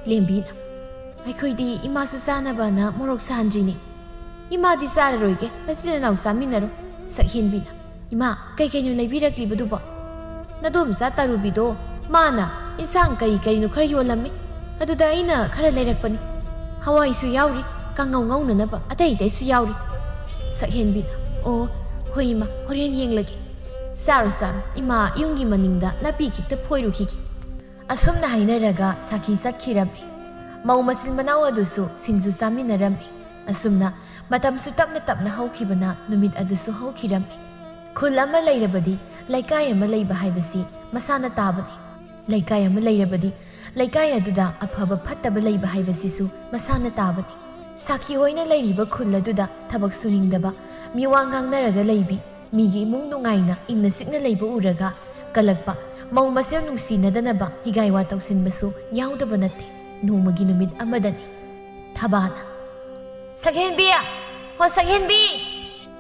ꯂꯦꯝꯕꯤꯅ ꯑꯩꯈꯣꯏꯗꯤ ꯏꯃꯥꯁꯨ ꯆꯥꯅꯕꯅ ꯃꯣꯔꯣꯛ ꯁꯥꯍꯟꯗ꯭ꯔꯤꯅꯦ. ꯏꯃꯥꯗꯤ ꯆꯥꯔꯔꯣꯏꯒꯦ, ꯅꯆꯤꯟ ꯅꯅꯥꯎ ꯆꯥꯃꯤꯟꯅꯔꯣ. ꯁꯛꯍꯦꯟꯕꯤꯅ ꯏꯃꯥ ꯀꯩꯀꯩꯅꯣ ꯂꯩꯕꯤꯔꯛꯂꯤꯕꯗꯨꯕꯣ? ꯅꯗꯣꯝꯆꯥ ꯇꯔꯨꯕꯤꯗꯣ ꯃꯥꯅ ꯏꯟꯁꯥꯡ ꯀꯔꯤꯅꯣ ꯈꯔ ꯌꯣꯜꯂꯝꯃꯤ, ꯑꯗꯨꯗ ꯑꯩꯅ ꯈꯔ ꯂꯩꯔꯛꯄꯅꯤ. ꯍꯋꯥꯏꯁꯨ ꯌꯥꯎꯔꯤ, ꯀꯥꯡꯉꯧ ꯉꯧꯅꯅꯕ ꯑꯇꯩꯁꯨ ꯌꯥꯎꯔꯤ. ꯁꯛꯍꯦꯟꯕꯤꯅ ꯑꯣ ꯍꯣꯏ ꯏꯃꯥ, ꯍꯣꯔꯦꯟ ꯌꯦꯡꯂꯒꯦ. ꯆꯥꯔꯣ ꯆꯥꯔꯣ, ꯏꯃꯥ ꯌꯨꯝꯒꯤ ꯃꯅꯤꯡꯗ ꯅꯥꯄꯤ ꯈꯤꯇ ꯐꯣꯏꯔꯨꯈꯤꯒꯦ. ꯑꯁꯨꯝꯅ ꯍꯥꯏꯅꯔꯒ ꯁꯥꯈꯤ ꯆꯠꯈꯤꯔꯝꯃꯤ. ꯃꯧ ꯃꯆꯤꯟ ꯃꯅꯥꯎ ꯑꯗꯨꯁꯨ ꯁꯤꯡꯖꯨ ꯆꯥꯃꯤꯟꯅꯔꯝꯃꯤ. ꯑꯁꯨꯝꯅ ꯃꯇꯝꯁꯨ ꯇꯞꯅ ꯇꯞꯅ ꯍꯧꯈꯤꯕꯅ ꯅꯨꯃꯤꯠ ꯑꯗꯨꯁꯨ ꯍꯧꯈꯤꯔꯝꯃꯤ. ꯈꯨꯜ ꯑꯃ ꯂꯩꯔꯕꯗꯤ ꯂꯩꯀꯥꯏ ꯑꯃ ꯂꯩꯕ ꯍꯥꯏꯕꯁꯤ ꯃꯁꯥꯅ ꯇꯥꯕꯅꯤ. ꯂꯩꯀꯥꯏ ꯑꯃ ꯂꯩꯔꯕꯗꯤ ꯂꯩꯀꯥꯏ ꯑꯗꯨꯗ ꯑꯐꯕ ꯐꯠꯇꯕ ꯂꯩꯕ ꯍꯥꯏꯕꯁꯤꯁꯨ ꯃꯁꯥꯅ ꯇꯥꯕꯅꯤ. ꯁꯥꯈꯤ ꯍꯣꯏꯅ ꯂꯩꯔꯤꯕ ꯈꯨꯜ ꯑꯗꯨꯗ ꯊꯕꯛ ꯁꯨꯅꯤꯡꯗꯕ, ꯃꯤꯋꯥ ꯉꯥꯡꯅꯔꯒ ꯂꯩꯕꯤ, ꯃꯤꯒꯤ ꯏꯃꯨꯡ ꯅꯨꯡꯉꯥꯏꯅ ꯏꯪꯅ ꯆꯤꯛꯅ ꯂꯩꯕ ꯎꯔꯒ ꯀꯜꯂꯛꯄ, ꯃꯧ ꯃꯁꯦꯜ ꯅꯨꯡꯁꯤꯅꯗꯅꯕ ꯍꯤꯒꯥꯏꯋꯥ ꯇꯧꯁꯤꯟꯕꯁꯨ ꯌꯥꯎꯗꯕ ꯅꯠꯇꯦ. ꯅꯣꯡꯃꯒꯤ ꯅꯨꯃꯤꯠ ꯑꯃꯗꯅꯤ ꯊꯕꯥꯅ ꯁꯛꯍꯦꯟꯕꯤ, ꯍꯣ ꯁꯛꯍꯦꯟꯕꯤ,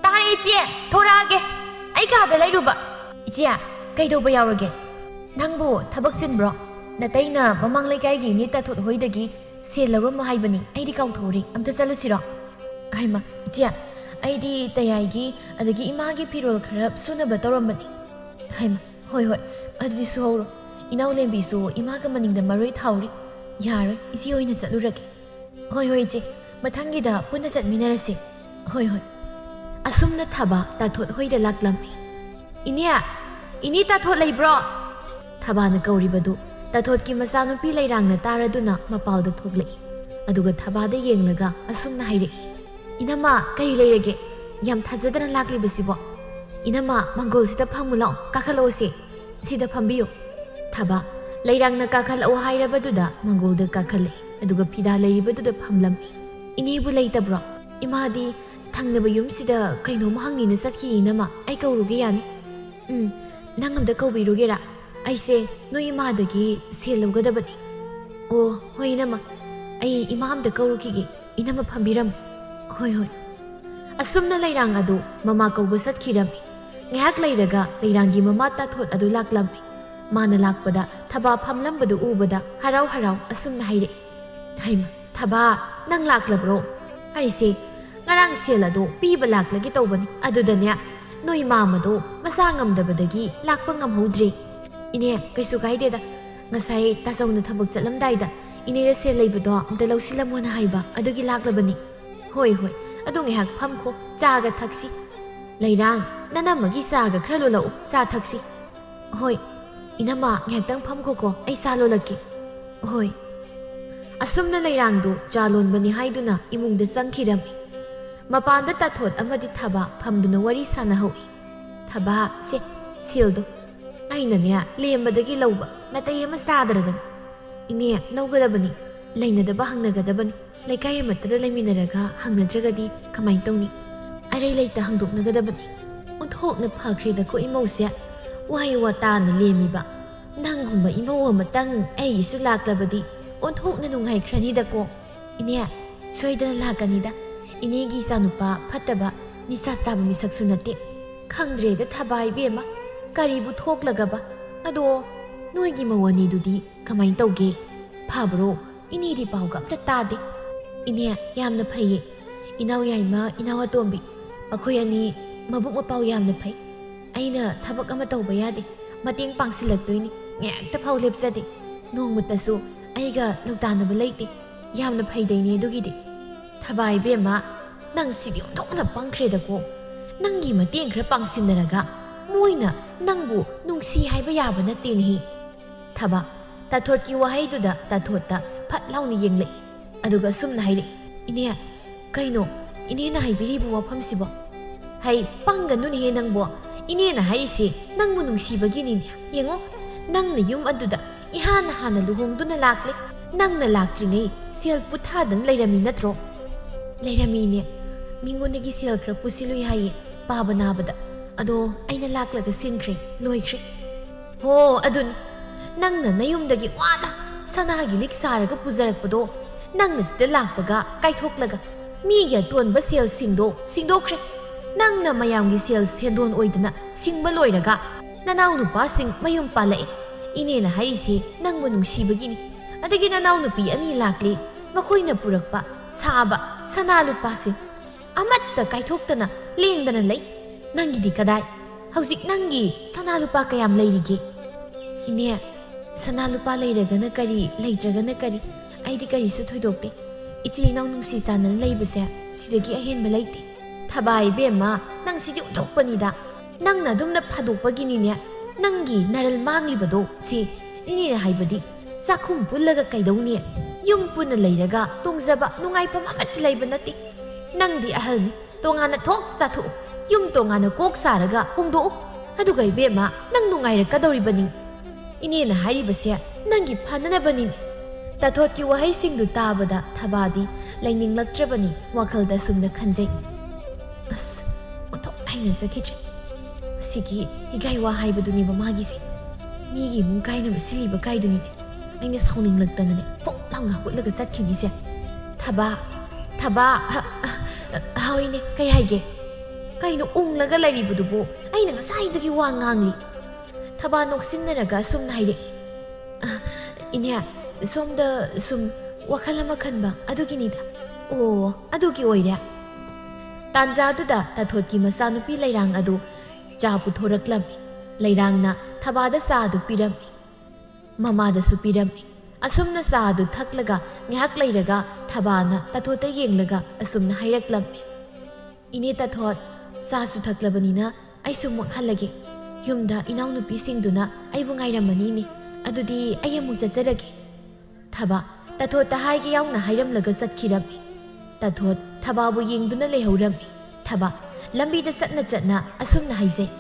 ꯇꯥꯔꯦ ꯏꯆꯦ, ꯊꯣꯔꯛꯑꯒꯦ. ꯑꯩ ꯀꯥꯗ ꯂꯩꯔꯨꯕ. ꯏꯆꯦ ꯀꯩꯗꯧꯕ ꯌꯥꯎꯔꯒꯦ? ꯅꯪꯕꯨ ꯊꯕꯛ ꯆꯤꯟꯕ꯭ꯔꯣ? ꯅꯇꯩꯅ ꯃꯃꯥꯡ ꯂꯩꯀꯥꯏꯒꯤ ꯏꯅꯦ ꯇꯥꯊꯣꯠ ꯍꯣꯏꯗꯒꯤ ꯁꯦꯜ ꯂꯧꯔꯝꯃꯣ ꯍꯥꯏꯕꯅꯤ, ꯑꯩꯗꯤ ꯀꯥꯎꯊꯣꯛꯎꯔꯦ. ꯑꯝꯇ ꯆꯠꯂꯨꯁꯤꯔꯣ? ꯍꯩꯃ ꯏꯆꯦ, ꯑꯩꯗꯤ ꯇꯌꯥꯏꯒꯤ ꯑꯗꯒꯤ ꯏꯃꯥꯒꯤ ꯐꯤꯔꯣꯜ ꯈꯔ ꯁꯨꯅꯕ ꯇꯧꯔꯝꯕꯅꯤ. ꯍꯩꯃ ꯍꯣꯏ ꯍꯣꯏ, ꯑꯗꯨꯗꯤ ꯁꯨꯍꯧꯔꯣ. ꯏꯅꯥꯎ ꯂꯦꯝꯕꯤꯁꯨ ꯏꯃꯥꯒ ꯃꯅꯤꯡꯗ ꯃꯔꯣꯏ ꯊꯥꯎꯔꯤ. ꯌꯥꯔꯣꯏ, ꯏꯆꯦ ꯑꯣꯏꯅ ꯆꯠꯂꯨꯔꯒꯦ. ꯍꯣꯏ ꯍꯣꯏ ꯏꯆꯦ, ꯃꯊꯪꯒꯤꯗ ꯄꯨꯟꯅ ꯆꯠꯃꯤꯟꯅꯔꯁꯤ. ꯍꯣꯏ ꯍꯣꯏ. ꯑꯁꯨꯝꯅ ꯊꯕ ꯇꯥꯊꯣꯠ ꯍꯣꯏꯗ ꯂꯥꯛꯂꯝꯃꯤ. ꯏꯅꯦ, ꯏꯅꯦ ꯇꯥꯊꯣꯠ ꯂꯩꯕ꯭ꯔꯣ? ꯊꯕꯥꯅ ꯀꯧꯔꯤꯕꯗꯨ ꯇꯥꯊꯣꯠꯀꯤ ꯃꯆꯥꯅꯨꯄꯤ ꯂꯩꯔꯥꯡꯅ ꯇꯥꯔꯗꯨꯅ ꯃꯄꯥꯜꯗ ꯊꯣꯛꯂꯛꯏ. ꯑꯗꯨꯒ ꯊꯕꯥꯗ ꯌꯦꯡꯂꯒ ꯑꯁꯨꯝꯅ ꯍꯥꯏꯔꯛꯏ. ꯏꯅꯝꯃ ꯀꯔꯤ ꯂꯩꯔꯒꯦ? ꯌꯥꯝ ꯊꯥꯖꯗꯅ ꯂꯥꯛꯂꯤꯕꯁꯤꯕꯣ. ꯏꯅꯝꯃ ꯃꯪꯒꯣꯜꯁꯤꯗ ꯐꯝꯃꯨ ꯂꯥꯛꯑꯣ, ꯀꯥꯈꯠꯂꯛꯑꯣꯁꯦ. ꯁꯤꯗ ꯐꯝꯕꯤꯌꯨ. ꯊꯕ ꯂꯩꯔꯥꯡꯅ ꯀꯥꯈꯠꯂꯛꯑꯣ ꯍꯥꯏꯔꯕꯗꯨꯗ ꯃꯪꯒꯣꯜꯗ ꯀꯥꯈꯠꯂꯛꯏ. ꯑꯗꯨꯒ ꯐꯤꯗꯥ ꯂꯩꯔꯤꯕꯗꯨꯗ ꯐꯝꯂꯝꯃꯤ. ꯏꯅꯦꯕꯨ ꯂꯩꯇꯕ꯭ꯔꯣ? ꯏꯃꯥꯗꯤ ꯊꯪꯅꯕ ꯌꯨꯝꯁꯤꯗ ꯀꯩꯅꯣꯝꯃ ꯍꯪꯅꯤꯅ ꯆꯠꯈꯤ ꯏꯅꯝꯃ. ꯑꯩ ꯀꯧꯔꯨꯒꯦ ꯌꯥꯅꯤ? ꯅꯪ ꯑꯝꯇ ꯀꯧꯕꯤꯔꯨꯒꯦꯔꯥ? ꯑꯩꯁꯦ ꯅꯣꯏ ꯏꯃꯥꯗꯒꯤ ꯁꯦꯜ ꯂꯧꯒꯗꯕꯅꯤ. ꯑꯣ ꯍꯣꯏ ꯏꯅꯝꯃ, ꯑꯩ ꯏꯃꯥ ꯑꯝꯇ ꯀꯧꯔꯨꯈꯤꯒꯦ. ꯏꯅꯝꯃ ꯐꯝꯕꯤꯔꯝꯃꯨ. ꯍꯣꯏ ꯍꯣꯏ. ꯑꯁꯨꯝꯅ ꯂꯩꯔꯥꯡ ꯑꯗꯨ ꯃꯃꯥ ꯀꯧꯕ ꯆꯠꯈꯤꯔꯝꯃꯤ. ꯉꯥꯏꯍꯥꯛ ꯂꯩꯔꯒ ꯂꯩꯔꯥꯡꯒꯤ ꯃꯃꯥ ꯇꯥꯊꯣꯠ ꯑꯗꯨ ꯂꯥꯛꯂꯝꯃꯤ. ꯃꯥꯅ ꯂꯥꯛꯄꯗ ꯊꯕꯥ ꯐꯝꯂꯝꯕꯗꯨ ꯎꯕꯗ ꯍꯔꯥꯎ ꯍꯔꯥꯎ ꯑꯁꯨꯝꯅ ꯍꯥꯏꯔꯛꯏ. ꯍꯩꯃ ꯊꯕꯥ, ꯅꯪ ꯂꯥꯛꯂꯕ꯭ꯔꯣ? ꯑꯩꯁꯦ ꯉꯔꯥꯡ ꯁꯦꯜ ꯑꯗꯣ ꯄꯤꯕ ꯂꯥꯛꯂꯒꯦ ꯇꯧꯕꯅꯤ. ꯑꯗꯨꯗꯅꯦ ꯅꯣꯏ ꯃꯥꯃꯗꯣ ꯃꯁꯥ ꯉꯝꯗꯕꯗꯒꯤ ꯂꯥꯛꯄ ꯉꯝꯍꯧꯗ꯭ꯔꯦ. ꯏꯅꯦ ꯀꯩꯁꯨ ꯀꯥꯏꯗꯦꯗ. ꯉꯁꯥꯏ ꯇꯥꯆꯧꯅ ꯊꯕꯛ ꯆꯠꯂꯝꯗꯥꯏꯗ ꯏꯅꯦꯗ ꯁꯦꯜ ꯂꯩꯕꯗꯣ ꯑꯝꯇ ꯂꯧꯁꯤꯜꯂꯝꯃꯣꯅ ꯍꯥꯏꯕ, ꯑꯗꯨꯒꯤ ꯂꯥꯛꯂꯕꯅꯤ. ꯍꯣꯏ ꯍꯣꯏ, ꯑꯗꯨ ꯉꯥꯏꯍꯥꯛ ꯐꯝꯈꯣ, ꯆꯥꯒ ꯊꯛꯁꯤ. ꯂꯩꯔꯥꯡ, ꯅꯅꯝꯃꯒꯤ ꯆꯥꯒ ꯈꯔ ꯂꯣꯜꯂꯛꯎ, ꯆꯥ ꯊꯛꯁꯤ. ꯍꯣꯏ ꯏꯅꯝꯃ, ꯉꯥꯏꯍꯥꯛꯇꯪ ꯐꯝꯈꯣꯀꯣ, ꯑꯩ ꯆꯥ ꯂꯣꯜꯂꯛꯀꯦ. ꯍꯣꯏ. ꯑꯁꯨꯝꯅ ꯂꯩꯔꯥꯡꯗꯨ ꯆꯥ ꯂꯣꯟꯕꯅꯤ ꯍꯥꯏꯗꯨꯅ ꯏꯃꯨꯡꯗ ꯆꯪꯈꯤꯔꯝꯃꯤ. ꯃꯄꯥꯟꯗ ꯇꯥꯊꯣꯠ ꯑꯃꯗꯤ ꯊꯕꯥ ꯐꯝꯗꯨꯅ ꯋꯥꯔꯤ ꯁꯥꯟꯅꯍꯧꯏ. ꯊꯕꯥ, ꯁꯦꯜꯗꯣ ꯑꯩꯅꯅꯦ ꯂꯦꯝꯕꯗꯒꯤ ꯂꯧꯕ, ꯅꯥꯇꯩ ꯑꯃ ꯆꯥꯗ꯭ꯔꯗꯅ. ꯏꯅꯦ ꯂꯧꯒꯗꯕꯅꯤ, ꯂꯩꯅꯗꯕ ꯍꯪꯅꯒꯗꯕꯅꯤ. ꯂꯩꯀꯥꯏ ꯑꯃꯠꯇꯗ ꯂꯩꯃꯤꯟꯅꯔꯒ ꯍꯪꯅꯗ꯭ꯔꯒꯗꯤ ꯀꯃꯥꯏꯅ ꯇꯧꯅꯤ? ꯑꯔꯩ ꯂꯩꯇ ꯍꯪꯗꯣꯛꯅꯒꯗꯕꯅꯤ. ꯑꯣꯟꯊꯣꯛꯅ ꯐꯈ꯭ꯔꯦꯗꯀꯣ ꯏꯃꯧꯁꯦ, ꯋꯥꯍꯩ ꯋꯥꯇꯥꯅ ꯂꯦꯝꯃꯤꯕ. ꯅꯪꯒꯨꯝꯕ ꯏꯃꯧ ꯑꯃꯇꯪ ꯑꯩꯒꯤꯁꯨ ꯂꯥꯛꯂꯕꯗꯤ ꯑꯣꯟꯊꯣꯛꯅ ꯅꯨꯡꯉꯥꯏꯈ꯭ꯔꯅꯤꯗꯀꯣ. ꯏꯅꯦ ꯁꯣꯏꯗꯅ ꯂꯥꯛꯀꯅꯤꯗ. ꯏꯅꯦꯒꯤ ꯏꯆꯥꯅꯨꯄꯥ ꯐꯠꯇꯕ, ꯅꯤꯁꯥ ꯆꯥꯕ ꯃꯤꯁꯛꯁꯨ ꯅꯠꯇꯦ. ꯈꯪꯗ꯭ꯔꯦꯗ ꯊꯕꯥ ꯏꯕꯦꯝꯃ, ꯀꯔꯤꯕꯨ ꯊꯣꯛꯂꯒꯕ. ꯑꯗꯣ ꯅꯣꯏꯒꯤ ꯃꯧ ꯑꯅꯤꯗꯨꯗꯤ ꯀꯃꯥꯏꯅ ꯇꯧꯒꯦ? ꯐꯕ꯭ꯔꯣ? ꯏꯅꯦꯗꯤ ꯄꯥꯎꯒ ꯑꯝꯇ ꯇꯥꯗꯦ. ꯏꯅꯦ ꯌꯥꯝꯅ ꯐꯩꯌꯦ. ꯏꯅꯥꯎ ꯌꯥꯏꯃ, ꯏꯅꯥꯎ ꯑꯇꯣꯝꯕꯤ, ꯃꯈꯣꯏ ꯑꯅꯤ ꯃꯕꯨꯛ ꯃꯄꯥꯎ ꯌꯥꯝꯅ ꯐꯩ. ꯑꯩꯅ ꯊꯕꯛ ꯑꯃ ꯇꯧꯕ ꯌꯥꯗꯦ, ꯃꯇꯦꯡ ꯄꯥꯡꯁꯤꯜꯂꯛꯇꯣꯏꯅꯤ. ꯉꯥꯏꯍꯥꯛꯇ ꯐꯥꯎ ꯂꯦꯞꯆꯗꯦ. ꯅꯣꯡꯃꯇꯁꯨ ꯑꯩꯒ ꯂꯧꯇꯥꯟꯅꯕ ꯂꯩꯇꯦ. ꯌꯥꯝꯅ ꯐꯩꯗꯩꯅꯦ ꯑꯗꯨꯒꯤꯗꯤ. ꯊꯕꯥ ꯏꯕꯦꯝꯃ, ꯅꯪ ꯁꯤꯗꯤ ꯑꯣꯟꯊꯣꯛꯅ ꯄꯪꯈ꯭ꯔꯦꯗꯀꯣ. ꯅꯪꯒꯤ ꯃꯇꯦꯡ ꯈꯔ ꯄꯥꯡꯁꯤꯟꯅꯔꯒ ꯃꯣꯏꯅ ꯅꯪꯕꯨ ꯅꯨꯡꯁꯤ ꯍꯥꯏꯕ ꯌꯥꯕ ꯅꯠꯇꯦꯅꯦꯍꯦ. ꯊꯕꯥ ꯇꯥꯊꯣꯠꯀꯤ ꯋꯥꯍꯩꯗꯨꯗ ꯇꯥꯊꯣꯠꯇ ꯐꯠ ꯂꯥꯎꯅ ꯌꯦꯡꯂꯛꯏ. ꯑꯗꯨꯒ ꯁꯨꯝꯅ ꯍꯥꯏꯔꯛꯏ. ꯏꯅꯦ ꯀꯩꯅꯣ ꯏꯅꯦꯅ ꯍꯥꯏꯕꯤꯔꯤꯕ ꯋꯥꯐꯝꯁꯤꯕꯣ? ꯍꯩ ꯄꯪꯒꯅꯨꯅꯦꯍꯦ ꯅꯪꯕꯣ. ꯏꯅꯦꯅ ꯍꯥꯏꯔꯤꯁꯦ ꯅꯪꯕꯨ ꯅꯨꯡꯁꯤꯕꯒꯤꯅꯤꯅꯦ. ꯌꯦꯡꯉꯣ, ꯅꯪꯅ ꯌꯨꯝ ꯑꯗꯨꯗ ꯏꯍꯥꯟ ꯍꯥꯟꯅ ꯂꯨꯍꯣꯡꯗꯨꯅ ꯂꯥꯛꯂꯦ. ꯅꯪꯅ ꯂꯥꯛꯇ꯭ꯔꯤꯉꯩ ꯁꯦꯜ ꯄꯨꯊꯥꯗꯅ ꯂꯩꯔꯝꯃꯤ ꯅꯠꯇ꯭ꯔꯣ? ꯂꯩꯔꯝꯃꯤꯅꯦ. ꯃꯤꯉꯣꯟꯗꯒꯤ ꯁꯦꯜ ꯈꯔ ꯄꯨꯁꯤꯜꯂꯨꯏ ꯍꯥꯏꯌꯦ ꯄꯥꯕ ꯅꯥꯕꯗ. ꯑꯗꯣ ꯑꯩꯅ ꯂꯥꯛꯂꯒ ꯁꯤꯟꯈ꯭ꯔꯦ, ꯂꯣꯏꯈ꯭ꯔꯦ. ꯍꯣ ꯑꯗꯨꯅꯤ, ꯅꯪꯅ ꯅꯌꯨꯝꯗꯒꯤ ꯋꯥꯅ ꯁꯅꯥꯒꯤ ꯂꯤꯛ ꯁꯥꯔꯒ ꯄꯨꯖꯔꯛꯄꯗꯣ ꯅꯪꯅ ꯁꯤꯗ ꯂꯥꯛꯄꯒ ꯀꯥꯏꯊꯣꯛꯂꯒ ꯃꯤꯒꯤ ꯑꯇꯣꯟꯕ ꯁꯦꯜꯁꯤꯡꯗꯣ ꯁꯤꯡꯗꯣꯛꯈ꯭ꯔꯦ ꯅꯪꯅ ꯃꯌꯥꯝꯒꯤ ꯁꯦꯜ ꯁꯦꯟꯗꯣꯟ ꯑꯣꯏꯗꯅ ꯁꯤꯡꯕ ꯂꯣꯏꯔꯒ ꯅꯅꯥꯎ ꯅꯨꯄꯥꯁꯤꯡ ꯃꯌꯨꯝ ꯄꯥꯜꯂꯛꯑꯦ ꯏꯅꯦꯅ ꯍꯥꯏꯔꯤꯁꯦ ꯅꯪꯕꯨ ꯅꯨꯡꯁꯤꯕꯒꯤꯅꯤ ꯑꯗꯒꯤ ꯅꯅꯥꯎ ꯅꯨꯄꯤ ꯑꯅꯤ ꯂꯥꯛꯂꯦ ꯃꯈꯣꯏꯅ ꯄꯨꯔꯛꯄ ꯁꯥꯕ ꯁꯅꯥ ꯂꯨꯄꯥꯁꯤꯡ ꯑꯃꯠꯇ ꯀꯥꯏꯊꯣꯛꯇꯅ ꯂꯦꯡꯗꯅ ꯂꯩ ꯅꯪꯒꯤꯗꯤ ꯀꯗꯥꯏ ꯍꯧꯖꯤꯛ ꯅꯪꯒꯤ ꯁꯅꯥ ꯂꯨꯄꯥ ꯀꯌꯥꯝ ꯂꯩꯔꯤꯒꯦ ꯏꯅꯦ ꯁꯅꯥ ꯂꯨꯄꯥ ꯂꯩꯔꯒꯅ ꯀꯔꯤ ꯂꯩꯇ꯭ꯔꯒꯅ ꯀꯔꯤ ꯑꯩꯗꯤ ꯀꯔꯤꯁꯨ ꯊꯣꯏꯗꯣꯛꯇꯦ ꯏꯆꯦ ꯏꯅꯥꯎ ꯅꯨꯡꯁꯤ ꯆꯥꯟꯅꯅ ꯂꯩꯕꯁꯦ ꯁꯤꯗꯒꯤ ꯑꯍꯦꯟꯕ ꯂꯩꯇꯦ ꯊꯕꯥ ꯏꯕꯦꯝꯃ ꯅꯪ ꯁꯤꯗꯤ ꯎꯠꯊꯣꯛꯄꯅꯤꯗ ꯅꯪꯅ ꯑꯗꯨꯝꯅ ꯐꯥꯗꯣꯛꯄꯒꯤꯅꯤꯅꯦ ꯅꯪꯒꯤ ꯅꯔꯜ ꯃꯥꯡꯂꯤꯕꯗꯣ ꯁꯤ ꯏꯅꯦꯅ ꯍꯥꯏꯕꯗꯤ ꯆꯥꯛꯈꯨꯝ ꯄꯨꯜꯂꯒ ꯀꯩꯗꯧꯅꯤ ꯌꯨꯝ ꯄꯨꯟꯅ ꯂꯩꯔꯒ ꯇꯣꯡꯖꯕ ꯅꯨꯡꯉꯥꯏꯐꯝ ꯑꯃꯠꯇ ꯂꯩꯕ ꯅꯠꯇꯦ ꯅꯪꯗꯤ ꯑꯍꯜꯅꯤ ꯇꯣꯉꯥꯟꯅ ꯊꯣꯛ ꯆꯥꯊꯣꯛꯎ ꯌꯨꯝ ꯇꯣꯉꯥꯟꯅ ꯀꯣꯛ ꯁꯥꯔꯒ ꯍꯣꯡꯗꯣꯛꯎ ꯑꯗꯨꯒ ꯏꯕꯦꯝꯃ ꯅꯪ ꯅꯨꯡꯉꯥꯏꯔꯛꯀꯗꯧꯔꯤꯕꯅꯤ ꯏꯅꯦꯅ ꯍꯥꯏꯔꯤꯕꯁꯦ ꯅꯪꯒꯤ ꯐꯅꯅꯕꯅꯤꯅꯦ ꯇꯥꯊꯣꯠꯀꯤ ꯋꯥꯍꯩꯁꯤꯡꯗꯨ ꯇꯥꯕꯗ ꯊꯕꯥꯗꯤ ꯂꯩꯅꯤꯡꯂꯛꯇ꯭ꯔꯕꯅꯤ ꯋꯥꯈꯜꯗ ꯁꯨꯝꯅ ꯈꯟꯖꯩ ꯑꯁ ꯑꯣꯟꯊꯣꯛꯅ ꯍꯩꯅꯖꯈꯤꯗ꯭ꯔꯦ ꯑꯁꯤꯒꯤ ꯍꯤꯒꯥꯏ ꯋꯥ ꯍꯥꯏꯕꯗꯨꯅꯦꯕ ꯃꯥꯒꯤꯁꯦ ꯃꯤꯒꯤ ꯏꯃꯨꯡ ꯀꯥꯏꯅꯕ ꯁꯤꯜꯂꯤꯕ ꯀꯥꯏꯗꯨꯅꯤꯅꯦ ꯑꯩꯅ ꯁꯥꯎꯅꯤꯡꯂꯛꯇꯅꯅꯦ ꯄꯣꯛ ꯂꯥꯎꯅ ꯍꯧꯒꯠꯂꯒ ꯆꯠꯈꯤꯅꯤꯁꯦ ꯊꯕꯥ ꯍꯣꯏꯅꯦ ꯀꯩ ꯍꯥꯏꯒꯦ ꯀꯩꯅꯣ ꯎꯪꯂꯒ ꯂꯩꯔꯤꯕꯗꯨꯕꯨ ꯑꯩꯅ ꯉꯁꯥꯏꯗꯒꯤ ꯋꯥ ꯉꯥꯡꯂꯤ ꯊꯕꯥ ꯅꯣꯛꯁꯤꯟꯅꯔꯒ ꯁꯨꯝꯅ ꯍꯥꯏꯔꯛꯏ ꯏꯅꯦ ꯁꯣꯝꯗ ꯁꯨꯝ ꯋꯥꯈꯜ ꯑꯃ ꯈꯟꯕ ꯑꯗꯨꯒꯤꯅꯤꯗ ꯑꯣ ꯑꯗꯨꯒꯤ ꯑꯣꯏꯔꯦ ꯇꯥꯟꯖꯥꯗꯨꯗ ꯇꯥꯊꯣꯠꯀꯤ ꯃꯆꯥꯅꯨꯄꯤ ꯂꯩꯔꯥꯡ ꯑꯗꯨ ꯆꯥ ꯄꯨꯊꯣꯔꯛꯂꯝꯃꯤ ꯂꯩꯔꯥꯡꯅ ꯊꯕꯥꯗ ꯆꯥ ꯑꯗꯨ ꯄꯤꯔꯝꯃꯤ ꯃꯃꯥꯗꯁꯨ ꯄꯤꯔꯝꯃꯤ ꯑꯁꯨꯝꯅ ꯆꯥ ꯑꯗꯨ ꯊꯛꯂꯒ ꯉꯥꯏꯍꯥꯛ ꯂꯩꯔꯒ ꯊꯕꯥꯅ ꯇꯥꯊꯣꯠꯇ ꯌꯦꯡꯂꯒ ꯑꯁꯨꯝꯅ ꯍꯥꯏꯔꯛꯂꯝꯃꯤ ꯏꯅꯦ ꯇꯥꯊꯣꯠ ꯆꯥꯁꯨ ꯊꯛꯂꯕꯅꯤꯅ ꯑꯩꯁꯨ ꯑꯃꯨꯛ ꯍꯜꯂꯒꯦ ꯌꯨꯝꯗ ꯏꯅꯥꯎꯅꯨꯄꯤꯁꯤꯡꯗꯨꯅ ꯑꯩꯕꯨ ꯉꯥꯏꯔꯝꯃꯅꯤꯅꯦ ꯑꯗꯨꯗꯤ ꯑꯩ ꯑꯃꯨꯛ ꯆꯠꯆꯔꯒꯦ ꯊꯕꯥ ꯇꯥꯊꯣꯠꯇ ꯍꯥꯏꯒꯦ ꯌꯥꯎꯅ ꯍꯥꯏꯔꯝꯂꯒ ꯆꯠꯈꯤꯔꯝꯃꯤ ꯇꯥꯊꯣꯠ ꯊꯕꯥꯕꯨ ꯌꯦꯡꯗꯨꯅ ꯂꯩꯍꯧꯔꯝꯃꯤ ꯊꯕꯥ ꯂꯝꯕꯤꯗ ꯆꯠꯅ ꯆꯠꯅ ꯑꯁꯨꯝꯅ ꯍꯥꯏꯖꯩ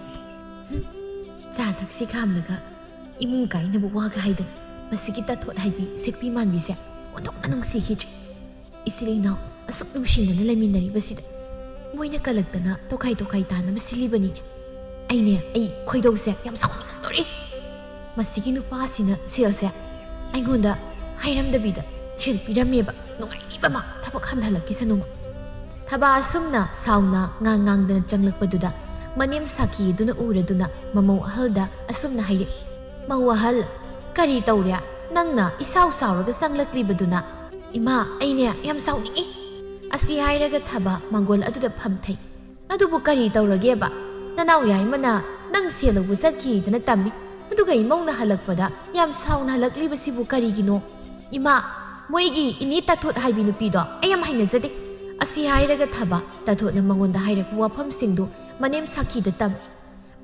ꯆꯥ ꯊꯛꯁꯤ ꯈꯥꯝꯂꯒ ꯏꯃꯨꯡ ꯀꯥꯏꯅꯕ ꯋꯥꯒ ꯍꯥꯏꯗꯅ ꯃꯁꯤꯒꯤ ꯇꯥꯊꯣꯠ ꯍꯥꯏꯕꯤ ꯁꯦꯛꯄꯤ ꯃꯥꯟꯕꯤꯁꯦ ꯑꯣꯟꯊꯣꯛꯅ ꯅꯨꯡꯁꯤꯈꯤꯗ꯭ꯔꯦ ꯏꯆꯤꯜ ꯏꯅꯥꯎ ꯑꯁꯨꯛ ꯅꯨꯡꯁꯤꯅꯅ ꯂꯩꯃꯤꯟꯅꯔꯤꯕꯁꯤꯗ ꯃꯣꯏꯅ ꯀꯜꯂꯛꯇꯅ ꯇꯣꯈꯥꯏ ꯇꯣꯈꯥꯏ ꯇꯥꯅꯕ ꯁꯤꯜꯂꯤꯕꯅꯤꯅꯦ ꯑꯩ ꯈꯣꯏꯗꯧꯁꯦ ꯌꯥꯝ ꯁꯥꯎꯅꯤꯡꯗꯣꯔꯤ ꯃꯁꯤꯒꯤ ꯅꯨꯄꯥꯁꯤꯅ ꯁꯦꯜꯁꯦ ꯑꯩꯉꯣꯟꯗ ꯍꯥꯏꯔꯝꯗꯕꯤꯗ ꯁꯦꯜ ꯄꯤꯔꯝꯃꯦꯕ ꯅꯨꯡꯉꯥꯏꯕ ꯃꯥ ꯊꯕꯛ ꯍꯟꯊꯍꯜꯂꯛꯈꯤꯁꯅꯨꯃ ꯊꯕꯥ ꯑꯁꯨꯝꯅ ꯁꯥꯎꯅ ꯉꯥꯡꯗꯅ ꯆꯪꯂꯛꯄꯗꯨꯗ ꯃꯅꯦꯝ ꯁꯥꯈꯤ ꯑꯗꯨꯅ ꯎꯔꯗꯨꯅ ꯃꯃꯧ ꯑꯍꯜꯗ ꯑꯁꯨꯝꯅ ꯍꯥꯏꯔꯛꯏ ꯃꯧ ꯑꯍꯜ ꯀꯔꯤ ꯇꯧꯔꯦ ꯅꯪꯅ ꯏꯁꯥꯎ ꯁꯥꯎꯔꯒ ꯆꯪꯂꯛꯂꯤꯕꯗꯨꯅ ꯏꯃꯥ ꯑꯩꯅꯦ ꯌꯥꯝ ꯁꯥꯎꯅꯤꯡꯏ ꯑꯁꯤ ꯍꯥꯏꯔꯒ ꯊꯕꯥ ꯃꯥꯡꯒꯣꯜ ꯑꯗꯨꯗ ꯐꯝꯊꯩ ꯑꯗꯨꯕꯨ ꯀꯔꯤ ꯇꯧꯔꯒꯦꯕ ꯅꯅꯥꯎ ꯌꯥꯏꯃꯅ ꯅꯪ ꯁꯦꯜ ꯂꯧꯕ ꯆꯠꯈꯤꯗꯅ ꯇꯝꯃꯤ ꯑꯗꯨꯒ ꯏꯃꯧꯅ ꯍꯜꯂꯛꯄꯗ ꯌꯥꯝ ꯁꯥꯎꯅ ꯍꯜꯂꯛꯂꯤꯕꯁꯤꯕꯨ ꯀꯔꯤꯒꯤꯅꯣ ꯏꯃꯥ ꯃꯣꯏꯒꯤ ꯏꯅꯦ ꯇꯥꯊꯣꯠ ꯍꯥꯏꯕꯤ ꯅꯨꯄꯤꯗꯣ ꯑꯩ ꯌꯥꯝ ꯍꯩꯅꯖꯗꯦ ꯑꯁꯤ ꯍꯥꯏꯔꯒ ꯊꯕꯥ ꯇꯥꯊꯣꯠꯅ ꯃꯉꯣꯟꯗ ꯍꯥꯏꯔꯛꯄ ꯋꯥꯐꯝꯁꯤꯡꯗꯨ ꯃꯅꯦꯝ ꯁꯥꯈꯤꯗ ꯇꯝꯃꯤ